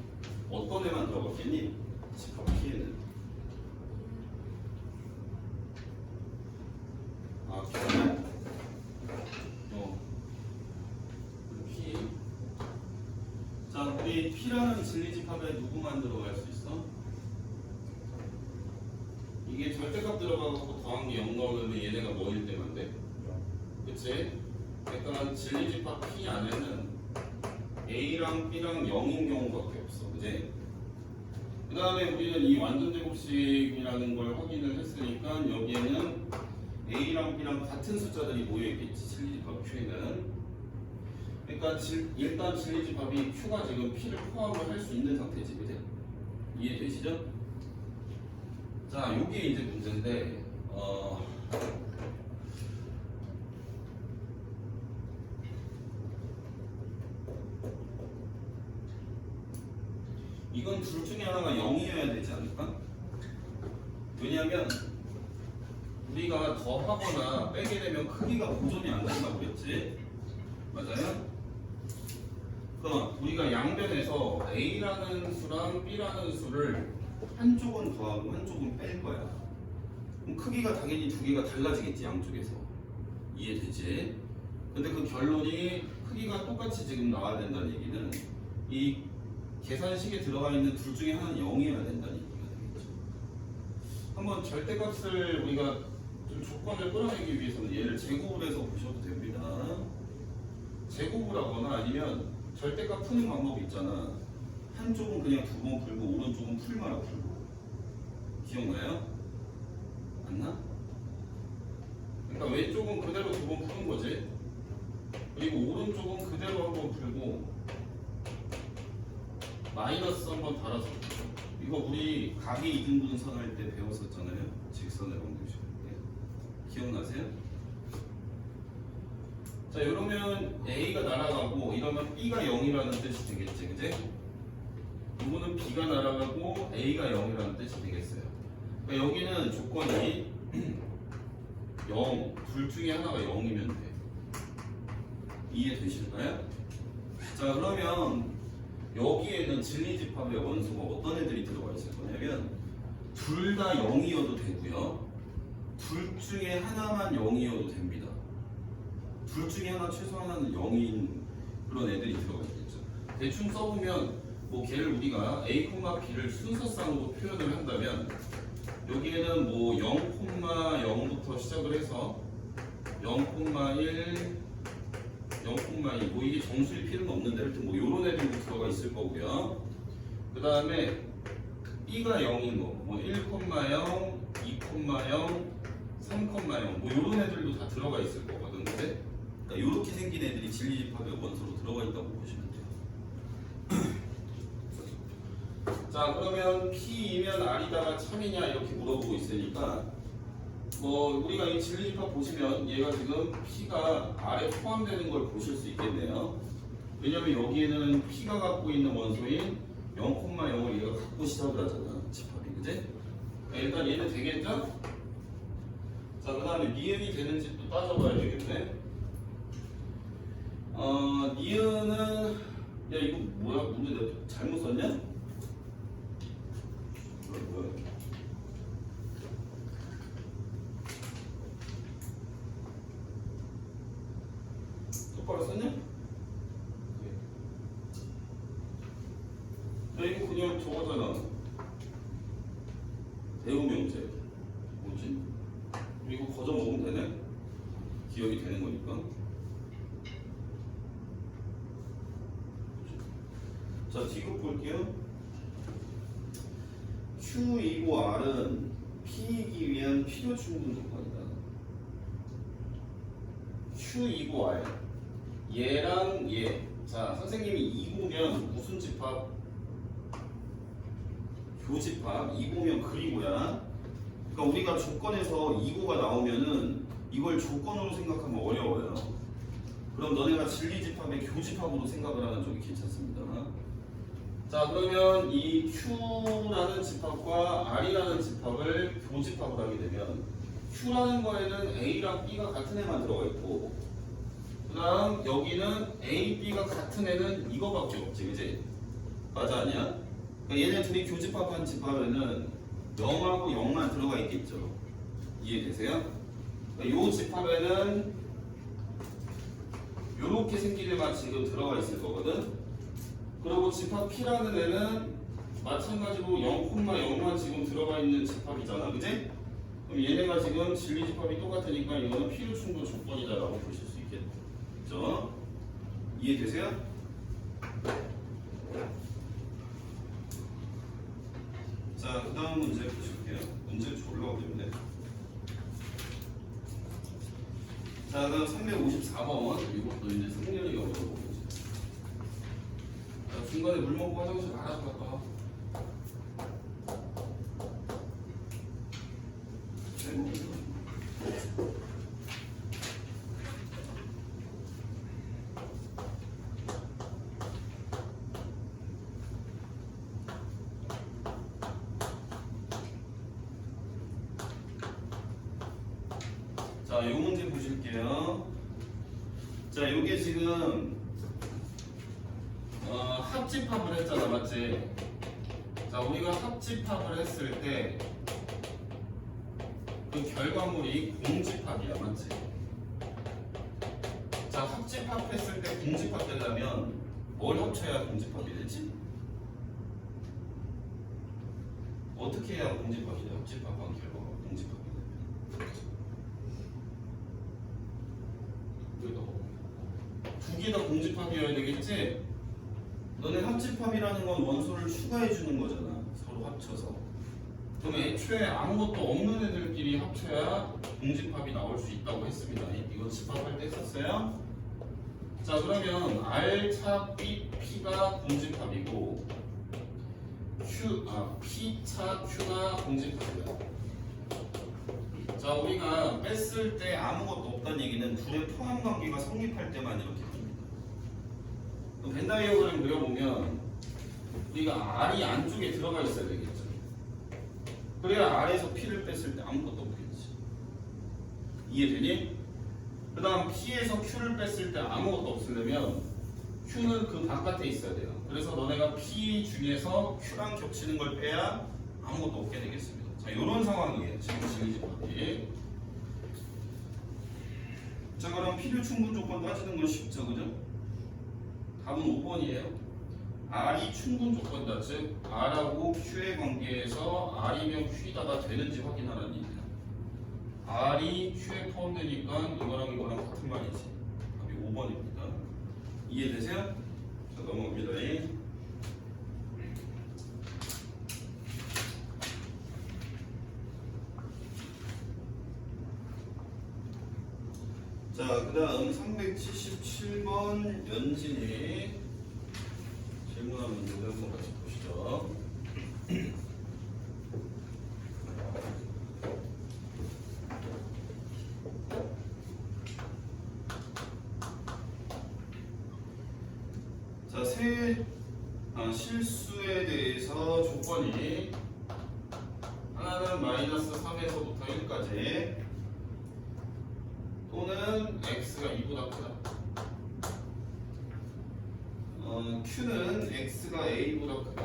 어떤 애만 들어갔겠니? 집합 P에는 Q는 P. 자, 우리 P라는 진리집합에 누구만 들어갈 수 있어? 이게 절대값 들어가고 더한 게 0 나오는데 얘네가 뭐일 때만 돼? 그치? 그러니까 진리집합 P 안에는 A랑 B랑 0인 경우밖에 없어. 그치? 그 다음에 우리는 이 완전제곱식이라는 걸 확인을 했으니까 여기에는 A랑 B랑 같은 숫자들이 모여있겠지. 진리집합 Q에는. 그러니까 일단 진리집합이 Q가 지금 P를 포함을 할 수 있는 상태지. 그치? 이해되시죠? 자, 요게 이제 문제인데, 이건 둘 중에 하나가 0이어야 되지 않을까? 왜냐하면 우리가 더하거나 빼게 되면 크기가 보존이 안 된다고 그랬지. 맞아요? 그럼 우리가 양변에서 A라는 수랑 B라는 수를 한쪽은 더하고 한쪽은 뺄 거야. 그럼 크기가 당연히 두 개가 달라지겠지, 양쪽에서. 이해되지? 근데 그 결론이 크기가 똑같이 지금 나와야 된다는 얘기는 이 계산식에 들어가 있는 둘 중에 하나는 0이어야 된다는 얘기가 되겠죠. 한번 절대값을 우리가 좀 조건을 끌어내기 위해서는 얘를 제곱을 해서 보셔도 됩니다. 제곱을 하거나 아니면 절대값 푸는 방법이 있잖아. 한쪽은 그냥 두 번 풀고 오른쪽은 풀마라 풀고. 기억나요? 맞나? 그러니까 왼쪽은 그대로 두 번 푸는 거지. 그리고 오른쪽은 그대로 한 번 풀고 마이너스 한 번 달아서. 이거 우리 각의 이등분선 할 때 배웠었잖아요. 직선의 방정식 할 때. 기억나세요? 자, 이러면 A가 날아가고 이러면 B가 0이라는 뜻이 되겠지, 그지? 이거는 B가 날아가고 A가 0이라는 뜻이 되겠어요. 그러니까 여기는 조건이 0, 둘 중에 하나가 0이면 돼. 이해되실까요? 자, 그러면 여기에는 진리집합의 원소가 어떤 애들이 들어가 있을 거냐면 둘 다 0이어도 되고요. 둘 중에 하나만 0이어도 됩니다. 둘 중에 하나 최소 하나는 0인 그런 애들이 들어가 있겠죠. 대충 써보면 뭐 걔를 우리가 A, B를 순서상으로 표현을 한다면 여기에는 뭐 0,0부터 시작을 해서 0,1, 0,2 뭐 이게 정수일 필요는 없는데 하여튼 뭐 요런 애들도 들어가 있을 거고요. 그 다음에 B가 0인 거, 뭐 1,0, 2,0, 3,0 뭐 요런 애들도 다 들어가 있을 거거든. 근데 그러니까 요렇게 생긴 애들이 진리집합의 원소로 들어가 있다고 보시면 돼요. 자, 그러면 P이면 R이다가 참이냐 이렇게 물어보고 있으니까 뭐 우리가 이 진리집합 보시면 얘가 지금 P가 R에 포함되는 걸 보실 수 있겠네요. 왜냐면 여기에는 P가 갖고 있는 원소인 0,0을 얘가 갖고 시작을 하잖아, 집합이, 그지? 일단 얘는 되겠죠? 자, 그 다음에 니은이 되는지 또 따져봐야 되겠네. 니은은 야 이거 뭐야? 문제 내가 잘못 썼냐? 뭐야? 똑바로 썼냐? 야 이거 그냥 저거잖아. 대우명제 뭐지? 이거 거저 먹으면 되네? 기억이 되는 거니까. 자, 뒤로 볼게요. Q이고 R은 P이기 위한 필요 충분 조건이다. Q이고 R. 얘랑 얘. 자, 선생님이 2고면 무슨 집합? 교집합. 2고면 그리고야. 그러니까 우리가 조건에서 2고가 나오면은 이걸 조건으로 생각하면 어려워요. 그럼 너네가 진리집합의 교집합으로 생각을 하는 쪽이 괜찮습니다. 자, 그러면 이 Q라는 집합과 R이라는 집합을 교집합을 하게 되면 Q라는 거에는 A랑 B가 같은 애만 들어가 있고 그 다음 여기는 A, B가 같은 애는 이거밖에 없지, 그지? 맞아, 아니야? 그러니까 얘네 둘이 교집합한 집합에는 0하고 0만 들어가 있겠죠. 이해되세요? 그러니까 이 집합에는 요렇게 생긴 애만 지금 들어가 있을 거거든? 그리고 집합 P라는 애는 마찬가지로 0,0만 지금 들어가 있는 집합이잖아, 그지? 그럼 얘네가 지금 진리집합이 똑같으니까 이거는 필요 충분 조건이다라고 보실 수 있겠죠? 이해되세요? 자, 그 다음 문제 보실게요. 문제를 졸라 어렵네. 자, 그다음 354번. 이것도 이제 승렬이가 어려운 문제. 자, 중간에 물 먹고 화장실 알아서 갈까? 자, 이 문제 보실게요. 자, 요게 지금 합집합을 했잖아, 맞지? 자, 우리가 합집합을 했을 때 그 결과물이 공집합이야, 맞지? 자, 합집합했을 때 공집합 되려면 뭘 합쳐야 공집합이 되지? 어떻게 해야 공집합이 돼? 합집합한 결과가 공집합이 되면 두 개 다 공집합이어야 되겠지? 너네 합집합이라는 건 원소를 추가해 주는 거잖아, 서로 합쳐서. 그럼 애초에 아무것도 없는 애들끼리 합쳐야 공집합이 나올 수 있다고 했습니다. 이거 집합할 때 썼어요. 자, 그러면 R 차 B, P가 공집합이고 P 차 Q가 공집합이야. 자, 우리가 뺐을 때 아무것도 없다는 얘기는 둘의 포함 관계가 성립할 때만 이렇게 됩니다. 그럼 벤 다이어그램 그려보면 우리가 R이 안쪽에 들어가 있어야 되겠죠. 그래야 R에서 P를 뺐을 때 아무것도 없겠지. 이해되니? 그 다음 P에서 Q를 뺐을 때 아무것도 없으려면 Q는 그 바깥에 있어야 돼요. 그래서 너네가 P 중에서 Q랑 겹치는 걸 빼야 아무것도 없게 되겠습니다. 자, 이런 상황이에요. 지금 진리집합이. 자, 그럼 필요 충분 조건 따지는 건 쉽죠, 그죠? 답은 5번이에요. R이 충분 조건이다. 즉 R하고 Q의 관계에서 R이면 Q이다가 되는지 확인하라는 얘기야. R이 Q에 포함되니까 이거랑 같은 말이지. 답이 5번입니다. 이해되세요? 자, 넘어갑니다. 자, 그 다음 377번 연진이 질문한 문제를 한번 같이 보시죠. 자, 실수에 대해서 조건이 하나는 마이너스 3에서부터 1까지 또는 x가 2보다 크다. q는 x가 a보다 크다.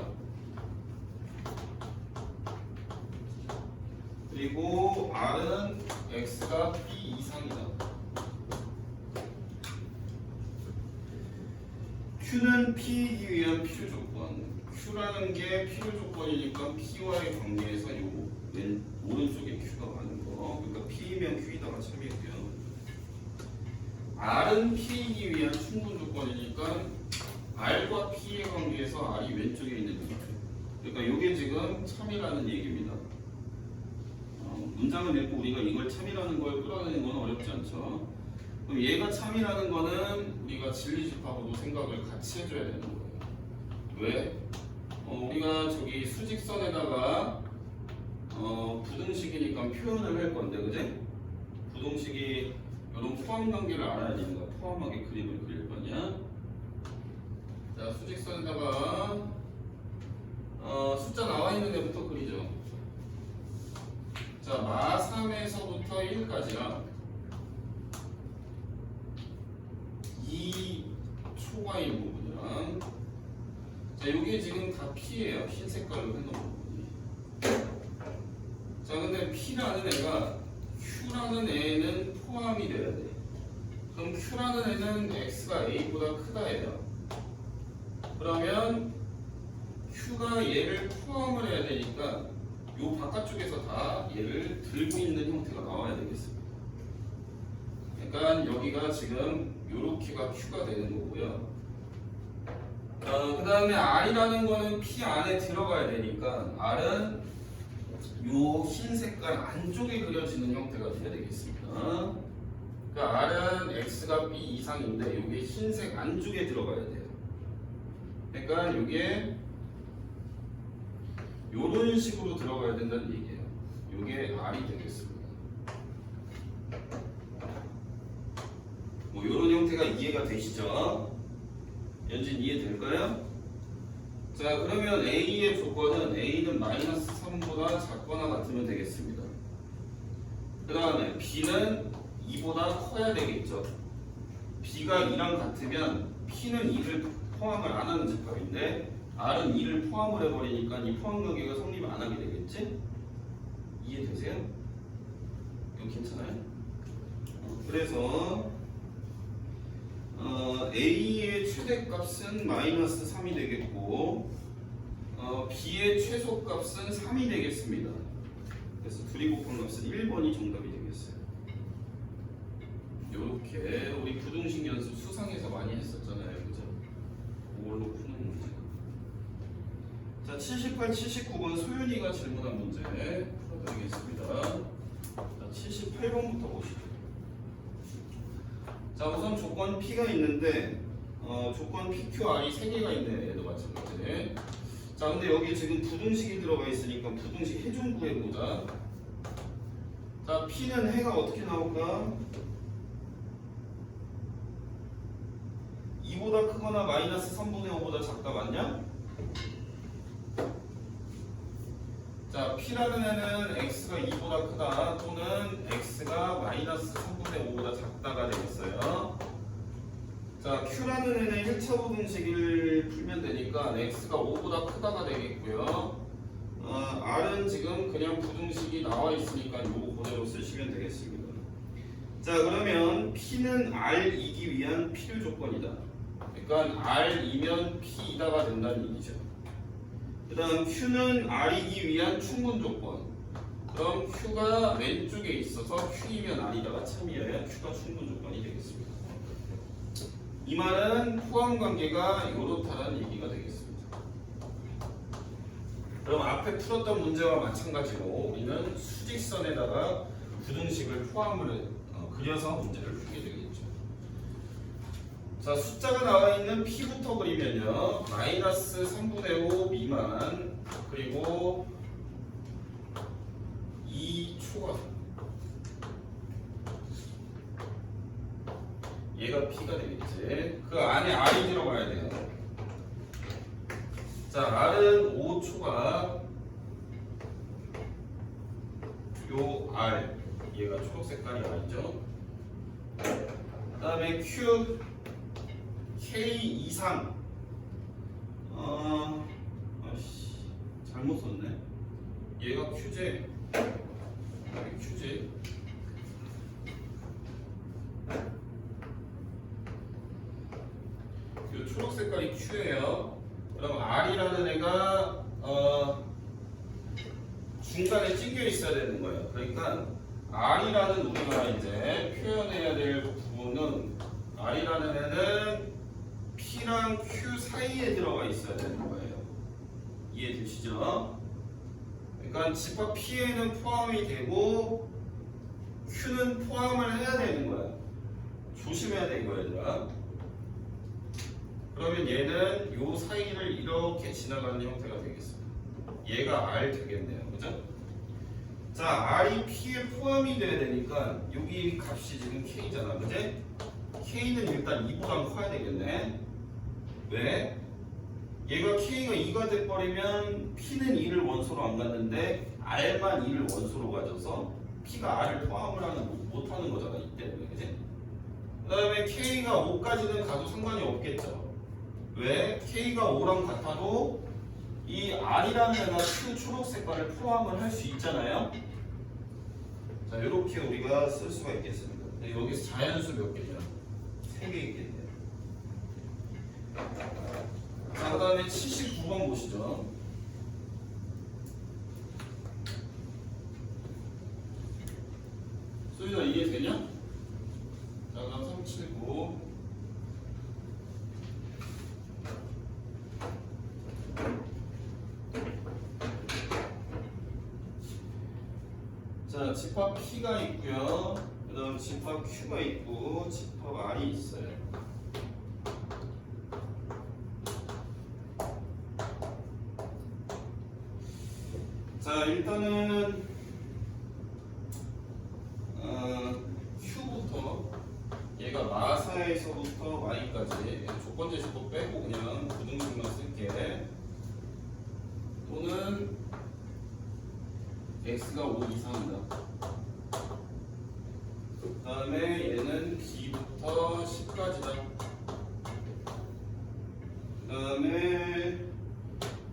그리고 r은 x가 b 이상이다. q는 p이기 위한 필요 조건. q라는 게 필요 조건이니까 p와의 관계에서 요 오른쪽에 q가 많은 거. 그러니까 p면 q이다가 참이고요. r은 p이기 위한 충분 조건이니까 r과 p의 관계에서 r이 왼쪽에 있는 거죠. 그러니까 이게 지금 참이라는 얘기입니다. 문장을 읽고 우리가 이걸 참이라는 걸 끌어내는 건 어렵지 않죠. 그럼 얘가 참이라는 거는 우리가 진리집합으로 생각을 같이 해줘야 되는 거예요. 왜? 우리가 저기 수직선에다가 부등식이니까 표현을 할 건데, 그지? 부등식이 이런 포함 관계를 알아야 되니까 포함하게 그림을 그릴 거냐. 자, 수직선에다가 숫자 나와 있는 애부터 그리죠. 자, 마3에서부터 1까지랑 이 초과인 부분이랑, 자, 이게 지금 다 P예요. 흰 색깔로 해놓은 부분이. 자, 근데 P라는 애가 Q라는 애는 포함이 돼야 돼. 그럼 Q라는 애는 X가 A보다 크다예요. 그러면 Q가 얘를 포함을 해야 되니까 요 바깥쪽에서 다 얘를 들고 있는 형태가 나와야 되겠습니다. 그러니까 여기가 지금 요렇게가 Q가 되는 거고요. 그 다음에 R이라는 거는 P 안에 들어가야 되니까 R은 요 흰 색깔 안쪽에 그려지는 형태가 돼야 되겠습니다. 그러니까 R은 X가 B 이상인데 이게 흰색 안쪽에 들어가야 돼요. 그러니까 이게 요런 식으로 들어가야 된다는 얘기예요. 이게 R이 되겠습니다. 뭐 요런 형태가 이해가 되시죠? 연진 이해될까요? 자, 그러면 A의 조건은 A는 마이너스 3보다 작거나 같으면 되겠습니다. 그 다음에 B는 2보다 커야 되겠죠. B가 2랑 같으면 P는 2를 포함을 안 하는 집합인데 R은 2를 포함을 해버리니까 이 포함 관계가 성립 안 하게 되겠지? 이해되세요? 이거 괜찮아요? 그래서 A의 최대값은 마이너스 3이 되겠고 B의 최소값은 3이 되겠습니다. 그래서 둘이 곱한 값은 1번이 정답이 되겠어요. 요렇게 우리 부등식 연습 수상에서 많이 했었잖아요. 그죠? 그걸로 푸는 문제. 자, 78, 79번 소윤이가 질문한 문제 풀어드리겠습니다. 자, 78번부터 보시죠. 자, 우선 조건 P가 있는데 조건 PQR이 3개가 있네. 얘도 마찬가지. 자, 근데 여기 지금 부등식이 들어가 있으니까 부등식 해 좀 구해보자. 자, P는 해가 어떻게 나올까? 2보다 크거나 마이너스 3분의 5보다 작다 맞냐? 자, P라는 애는 X가 2보다 크다 또는 x가 마이너스 3분의 5보다 작다가 되겠어요. 자, q라는 애는 1차 부등식을 풀면 되니까 x가 5보다 크다가 되겠고요. r은 지금 그냥 부등식이 나와 있으니까 요거 그대로 쓰시면 되겠습니다. 자, 그러면 p는 r이기 위한 필요 조건이다. 그러니까 r이면 p이다가 된다는 얘기죠. 그 다음 q는 r이기 위한 충분 조건. 그럼 q가 왼쪽에 있어서 q이면 r이다가 참이어야 q가 충분 조건이 되겠습니다. 이 말은 포함 관계가 이렇다는 얘기가 되겠습니다. 그럼 앞에 풀었던 문제와 마찬가지로 우리는 수직선에다가 부등식을 포함을 그려서 문제를 풀게 되겠죠. 자, 숫자가 나와 있는 p부터 그리면요, 마이너스 3분의 5 미만 그리고 2초가 얘가 p가 되겠지. 그 안에 r이 들어가야 돼요. 자, r은 5초가 요 r, 얘가 초록 색깔이 r이죠. 그 다음에 q, k 이상. 잘못 썼네. 얘가 qj, qj. 요 초록 색깔이 q예요. 그럼 r이라는 애가 중간에 찡겨 있어야 되는 거예요. 그러니까 r이라는 우리가 이제 표현해야 될 부분은 r이라는 애는 p랑 q 사이에 들어가 있어야 되는 거예요. 이해되시죠? 그러니까 집합 p에는 포함이 되고 q는 포함을 해야 되는 거야. 조심해야 돼 이거 얘들아. 그러면 얘는 요 사이를 이렇게 지나가는 형태가 되겠습니다. 얘가 r 되겠네요. 그죠? 자, r이 p에 포함이 돼야 되니까 여기 값이 지금 k잖아. 그지? k는 일단 2보다 커야 되겠네. 왜? 얘가 k가 2가 돼버리면 p는 2를 원소로 안 갔는데 r만 2를 원소로 가져서 p가 r을 포함을 못하는 거잖아. 이 때문에. 그지? 그 다음에 k가 5까지는 가도 상관이 없겠죠. 왜? k가 5랑 같아도 이 r이라는 애가 q 초록 색깔을 포함을 할 수 있잖아요. 자, 이렇게 우리가 쓸 수가 있겠습니다. 여기서 자연수 몇 개냐? 3개 있겠네요. 자, 그 다음에 79번 보시죠. 소희가 이해되냐? 자, 그럼 379. 자, 집합 P가 있고요. 그 다음 집합 Q가 있고 집합 R이 있어요. 자, 일단은 Q부터 얘가 마사에서부터 Y까지 조건 제시법 빼고 그냥 부등식만 쓸게. 또는 x가 5 이상이다. 그 다음에 얘는 b부터 10까지다. 그 다음에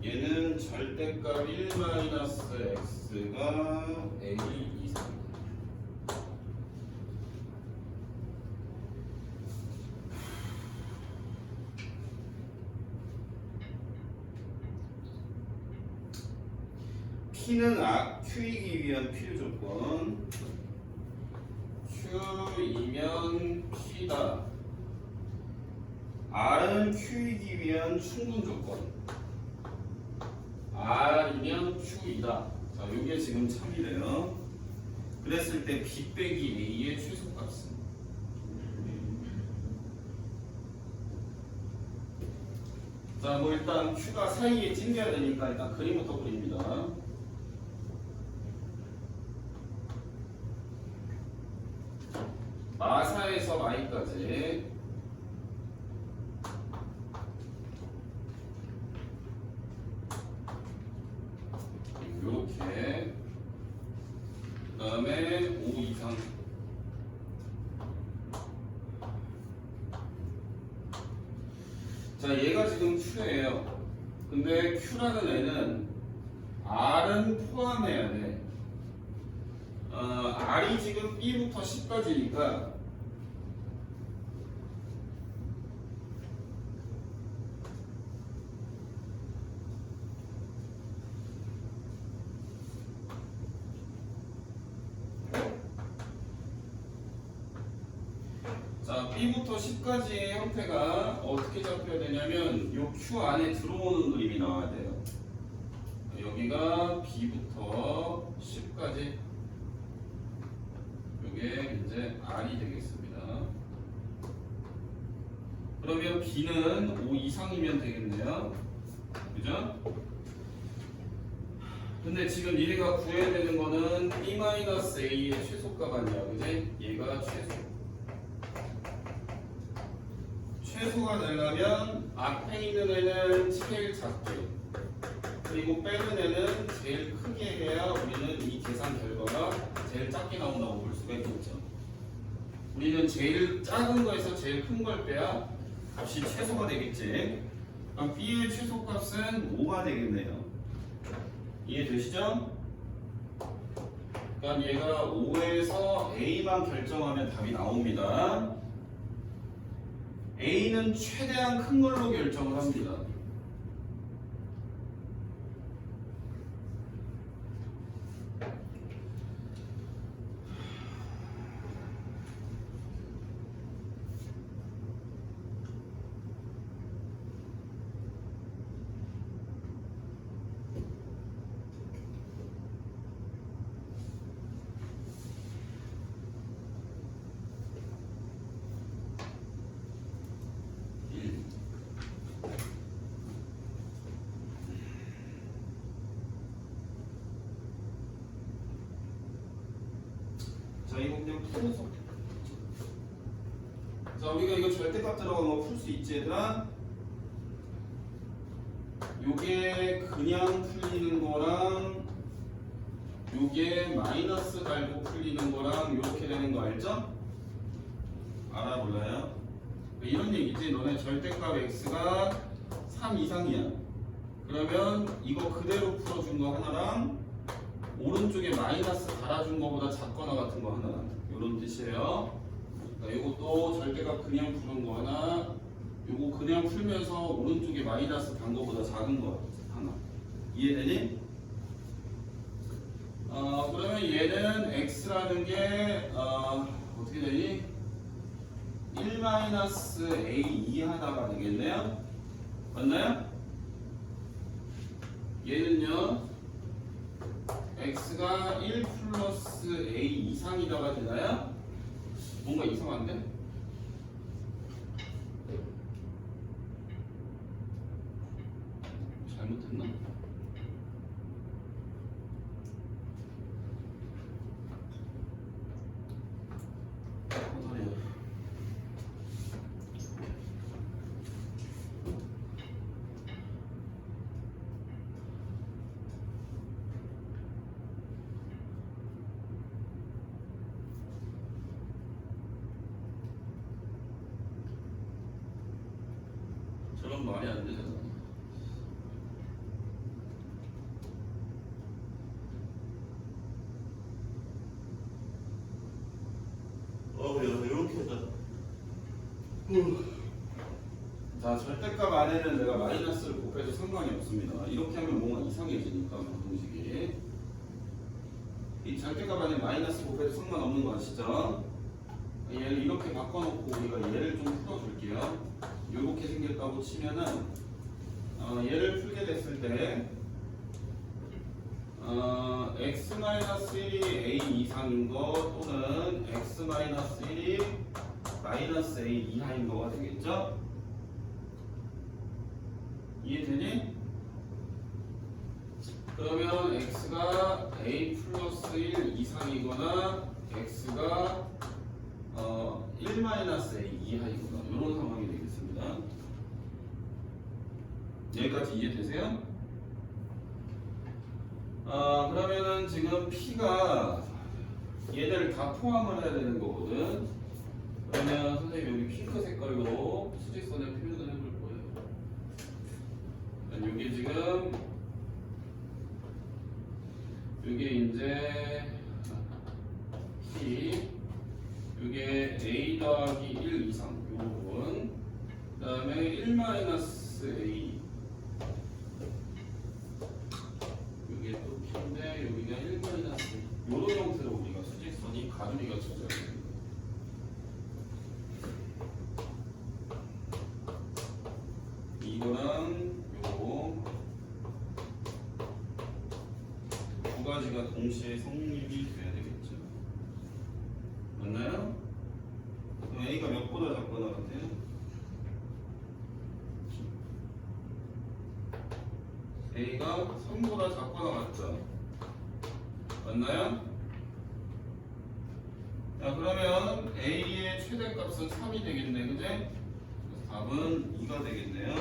얘는 절대값 1-x가 a 이상이다. P는 Q이기 위한 필요 조건. Q이면 P다. R은 Q이기 위한 충분 조건. R이면 Q이다. 자, 이게 지금 참이래요. 그랬을 때 B 빼기 A의 최소값은. 자, 뭐 일단 Q가 사이에 찡겨야 되니까 일단 그림부터 그립니다. 마사에서 마이까지 이렇게. 그 다음에 5 이상 자, 얘가 지금 Q예요. 근데 Q라는 애는 R은 포함해야 돼. R이 지금 B부터 C까지니까 자, B부터 10까지의 형태가 어떻게 잡혀야 되냐면 요 Q 안에 들어오는 그림이 나와야 돼요. 여기가 B부터 10까지 요게 이제 R이 되겠습니다. 그러면 B는 5 이상이면 되겠네요. 그죠? 근데 지금 얘가 구해야 되는 거는 B-A의 최소값 아니야. 그지? 얘가 최소가 되려면 앞에 있는 애는 제일 작게 그리고 빼는 애는 제일 크게 해야 우리는 이 계산 결과가 제일 작게 나온다고 볼 수가 있겠죠. 우리는 제일 작은 거에서 제일 큰 걸 빼야 값이 최소가 되겠지. 그럼 B의 최소값은 5가 되겠네요. 이해되시죠? 그러니까 얘가 5에서 A만 결정하면 답이 나옵니다. A는 최대한 큰 걸로 결정을 합니다. 자, 이거 그냥 풀어서. 자, 우리가 이거 절대값 들어간 거 풀 수 있지, 얘들아? 요게 그냥 풀리는 거랑 요게 마이너스 달고 풀리는 거랑 요렇게 되는 거 알죠? 알아 몰라요? 이런 얘기지. 너네 절대값 x가 3 이상이야. 그러면 이거 그대로 풀어준 거 하나랑 오른쪽에 마이너스 달아준 거보다 작거나 같은 거 하나, 이런 뜻이에요. 이것도 절대값 그냥 푸는 거 하나, 요거 그냥 풀면서 오른쪽에 마이너스 단 거보다 작은 거 하나. 이해되니? 그러면 얘는 x라는 게 어떻게 되니? 1-a 이하다가 되겠네요. 맞나요? 얘는요, x가 1 플러스 a 이상이다가 되나요? 뭔가 이상한데? 잘못했나? 허다리야. 저런 말이 안 되잖아. 야, 이렇게 하자. 자, 절대값 안에는 내가 마이너스를 곱해도 상관이 없습니다. 이렇게 하면 뭔가 이상해지니까, 방정식이. 이 절대값 안에 마이너스 곱해도 상관없는 거 아시죠? 얘를 이렇게 바꿔놓고 우리가 얘를 좀 풀어줄게요. 이렇게 생겼다고 치면은 얘를 풀게 됐을 때 x-1이 a 이상인 거 또는 x-1이 마이너스 a 이하인 거가 되겠죠? 이해되니? 그러면 x가 a 플러스 1 이상이거나 x가 1-a 이하이거나 이런 상황이 되겠습니다. 여기까지 이해되세요? 그러면은 지금 P가 얘들을 다 포함을 해야 되는 거거든. 그러면 선생님 여기 핑크 색깔로 수직선에 표현을 해볼 거예요. 요게 지금 요게 이제 T 요게 A 더하기 1 이상 요 부분 그 다음에 1 마이너스 A 요게 또 P인데 여기가 1 마이너스 요런 형태로 우리가 수직선이 가두리가 쳐져야 됩니다. 이거랑 요거 두 가지가 동시에 성립이 돼야 되겠죠. 맞나요? 그럼 A가 몇 보다 작거나 같아요? A가 3보다 작거나 같죠? 맞나요? 자, 그러면 A의 최대값은 3이 되겠네, 그지? 그래서 답은 2가 되겠네요.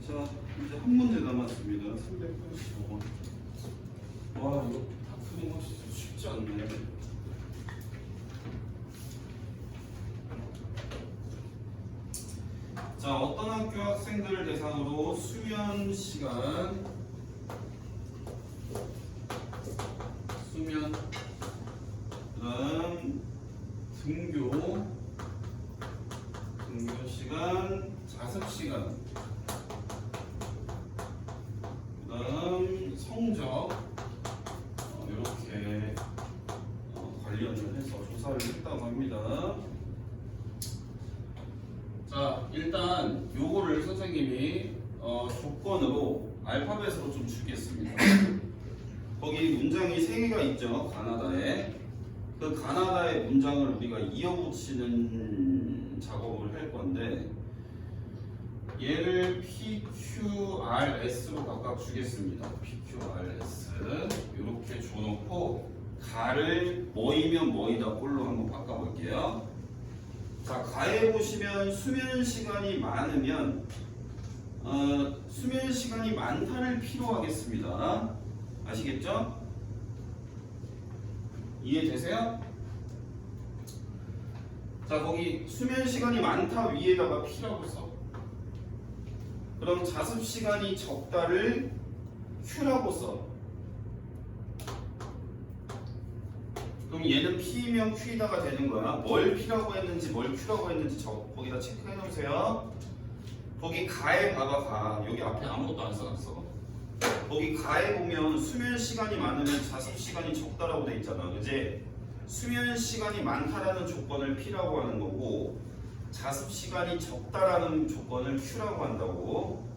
자, 이제 한 문제 남았습니다. 385번. 와, 이거 다 푸는 거 진짜 쉽지 않네. 자, 어떤 학교 학생들을 대상으로 수면 시간, 그다음 등교 시간, 자습 시간, 그다음 성적 이렇게 관련을 해서 조사를 했다고 합니다. 자, 일단 요거를 선생님이 조건으로 알파벳으로 좀 주겠습니다. 거기 문장이 3개가 있죠. 가나다에. 그 가나다의 문장을 우리가 이어붙이는 작업을 할 건데 얘를 PQRS로 각각 주겠습니다. PQRS 이렇게 줘놓고 가를 뭐이면 뭐이다 꼴로 한번 바꿔볼게요. 자, 가에 보시면 수면 시간이 많으면 수면 시간이 많다를 필요로 하겠습니다. 아시겠죠? 이해되세요? 자, 거기 수면 시간이 많다 위에다가 P라고 써. 그럼 자습 시간이 적다를 Q라고 써. 그럼 얘는 P이면 Q이다가 되는 거야. 뭘 P라고 했는지 뭘 Q라고 했는지 거기다 체크해 놓으세요. 거기 가에 봐봐, 가. 여기 앞에 아무것도 안 써놨어. 거기 가에 보면 수면 시간이 많으면 자습 시간이 적다라고 돼 있잖아. 그지? 수면 시간이 많다라는 조건을 P라고 하는 거고 자습 시간이 적다라는 조건을 Q라고 한다고.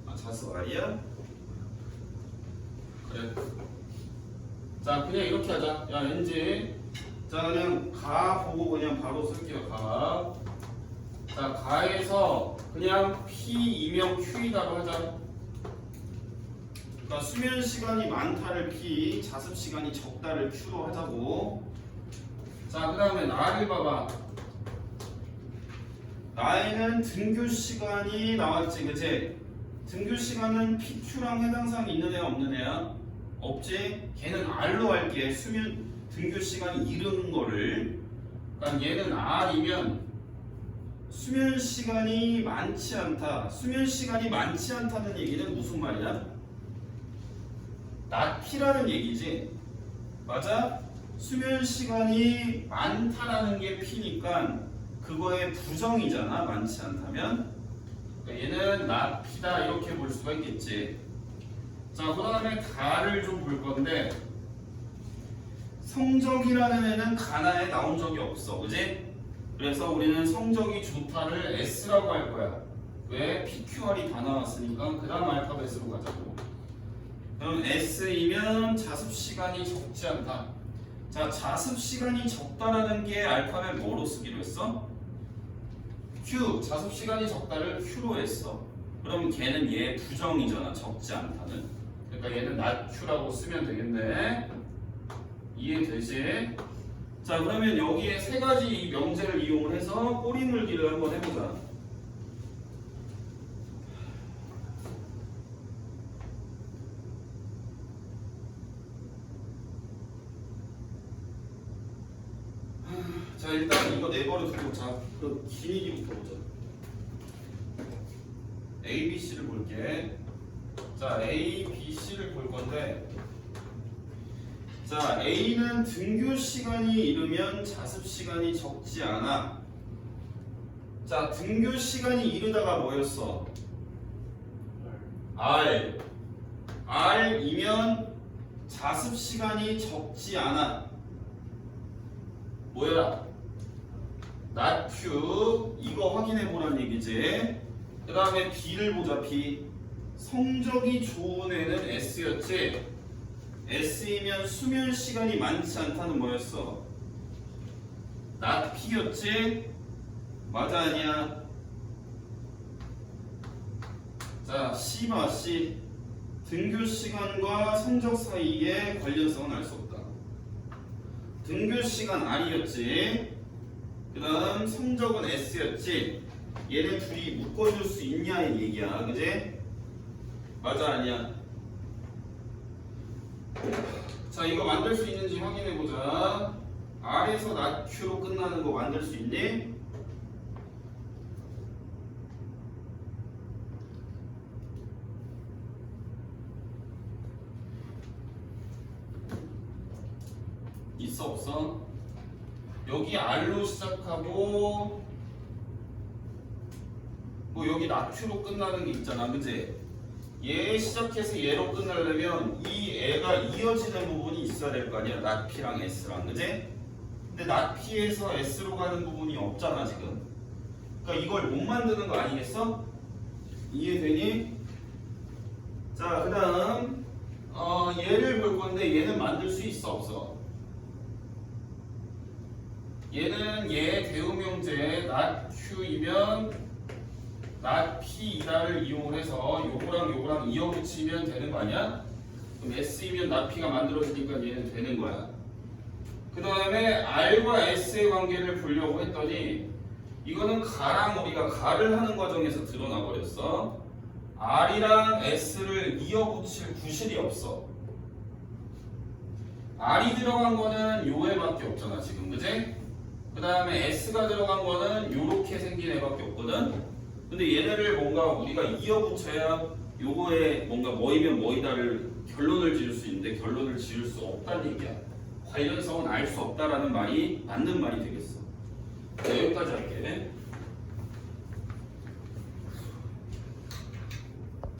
아, 자습 I야? 그래. 자, 그냥 이렇게 하자. 야, 왠지. 자, 그냥 가 보고 그냥 바로 쓸게요. 가. 자, 가에서 그냥 P이면 Q이다로 하자. 그러니까 수면 시간이 많다를 P, 자습 시간이 적다를 Q로 하자고. 자, 그 다음에 나를 봐봐. 나에는 등교 시간이 나왔지, 그치? 등교 시간은 PQ랑 해당사항이 있는 애야, 없는 애야? 없지? 걔는 R로 할게. 수면 등교 시간이 이르는 거를. 그러니까 얘는 R이면 수면 시간이 많지 않다. 수면 시간이 많지 않다는 얘기는 무슨 말이야? not P라는 얘기지. 맞아? 수면 시간이 많다라는 게 P니까 그거의 부정이잖아. 많지 않다면. 그러니까 얘는 not P다 이렇게 볼 수가 있겠지. 자, 그 다음에 가를 좀 볼 건데 성적이라는 애는 가나에 나온 적이 없어. 그지? 그래서 우리는 성적이 좋다를 S라고 할 거야. 왜? PQR이 다 나왔으니까 그 다음 알파벳으로 가자고. 그럼 S이면 자습 시간이 적지 않다. 자, 자습 시간이 적다라는 게 알파벳 뭐로 쓰기로 했어? Q, 자습 시간이 적다를 Q로 했어. 그럼 걔는 얘 부정이잖아. 적지 않다는. 그러니까 얘는 not Q라고 쓰면 되겠네. 이해되지? 자, 그러면 여기에 세 가지 이 명제를 이용을 해서 꼬리물기를 한번 해보자. 자 일단 이거 네버를 두고 자 그 길이부터 보자. A, B, C를 볼게. 자 A, B, C를 볼 건데 자 A는 등교 시간이 이르면 자습 시간이 적지 않아. 자 등교 시간이 이르다가 뭐였어? R이면 자습 시간이 적지 않아. 뭐야? not Q 이거 확인해 보란 얘기지. 그 다음에 B를 보자. B 성적이 좋은 애는 S였지. S이면 수면 시간이 많지 않다는 뭐였어? not P였지. 맞아 아니야? 자 C 봐. C 등교 시간과 성적 사이의 관련성은 알 수 없다. 등교 시간 R이었지. 그 다음 성적은 S였지. 얘네 둘이 묶어줄 수 있냐의 얘기야. 그지? 맞아 아니야? 자 이거 만들 수 있는지 확인해보자. R에서 not Q로 끝나는 거 만들 수 있니? 있어 없어? 여기 R로 시작하고 뭐 여기 나큐로 끝나는 게 있잖아. 그치? 얘 시작해서 얘로 끝나려면 이 애가 이어지는 부분이 있어야 될 거 아니야. 나피랑 S랑. 그치? 근데 나피에서 S로 가는 부분이 없잖아 지금. 그러니까 이걸 못 만드는 거 아니겠어? 이해되니? 자 그 다음 얘를 볼 건데 얘는 만들 수 있어 없어? 얘는 얘 대응명제 not Q이면 not P이다를 이용해서 요거랑 이어붙이면 되는 거 아니야? 그럼 S이면 not P가 만들어지니까 얘는 되는 거야. 그 다음에 R과 S의 관계를 보려고 했더니 이거는 가랑 우리가 가를 하는 과정에서 드러나 버렸어. R이랑 S를 이어붙일 구실이 없어. R이 들어간 거는 요 애밖에 없잖아 지금. 그지? 그 다음에 S가 들어간 거는 요렇게 생긴 애밖에 없거든. 근데 얘네를 뭔가 우리가 이어붙여야 요거에 뭔가 뭐이면 뭐이다를 결론을 지을 수 있는데 결론을 지을 수 없다는 얘기야. 관련성은 알 수 없다라는 말이 맞는 말이 되겠어. 네, 여기까지 할게.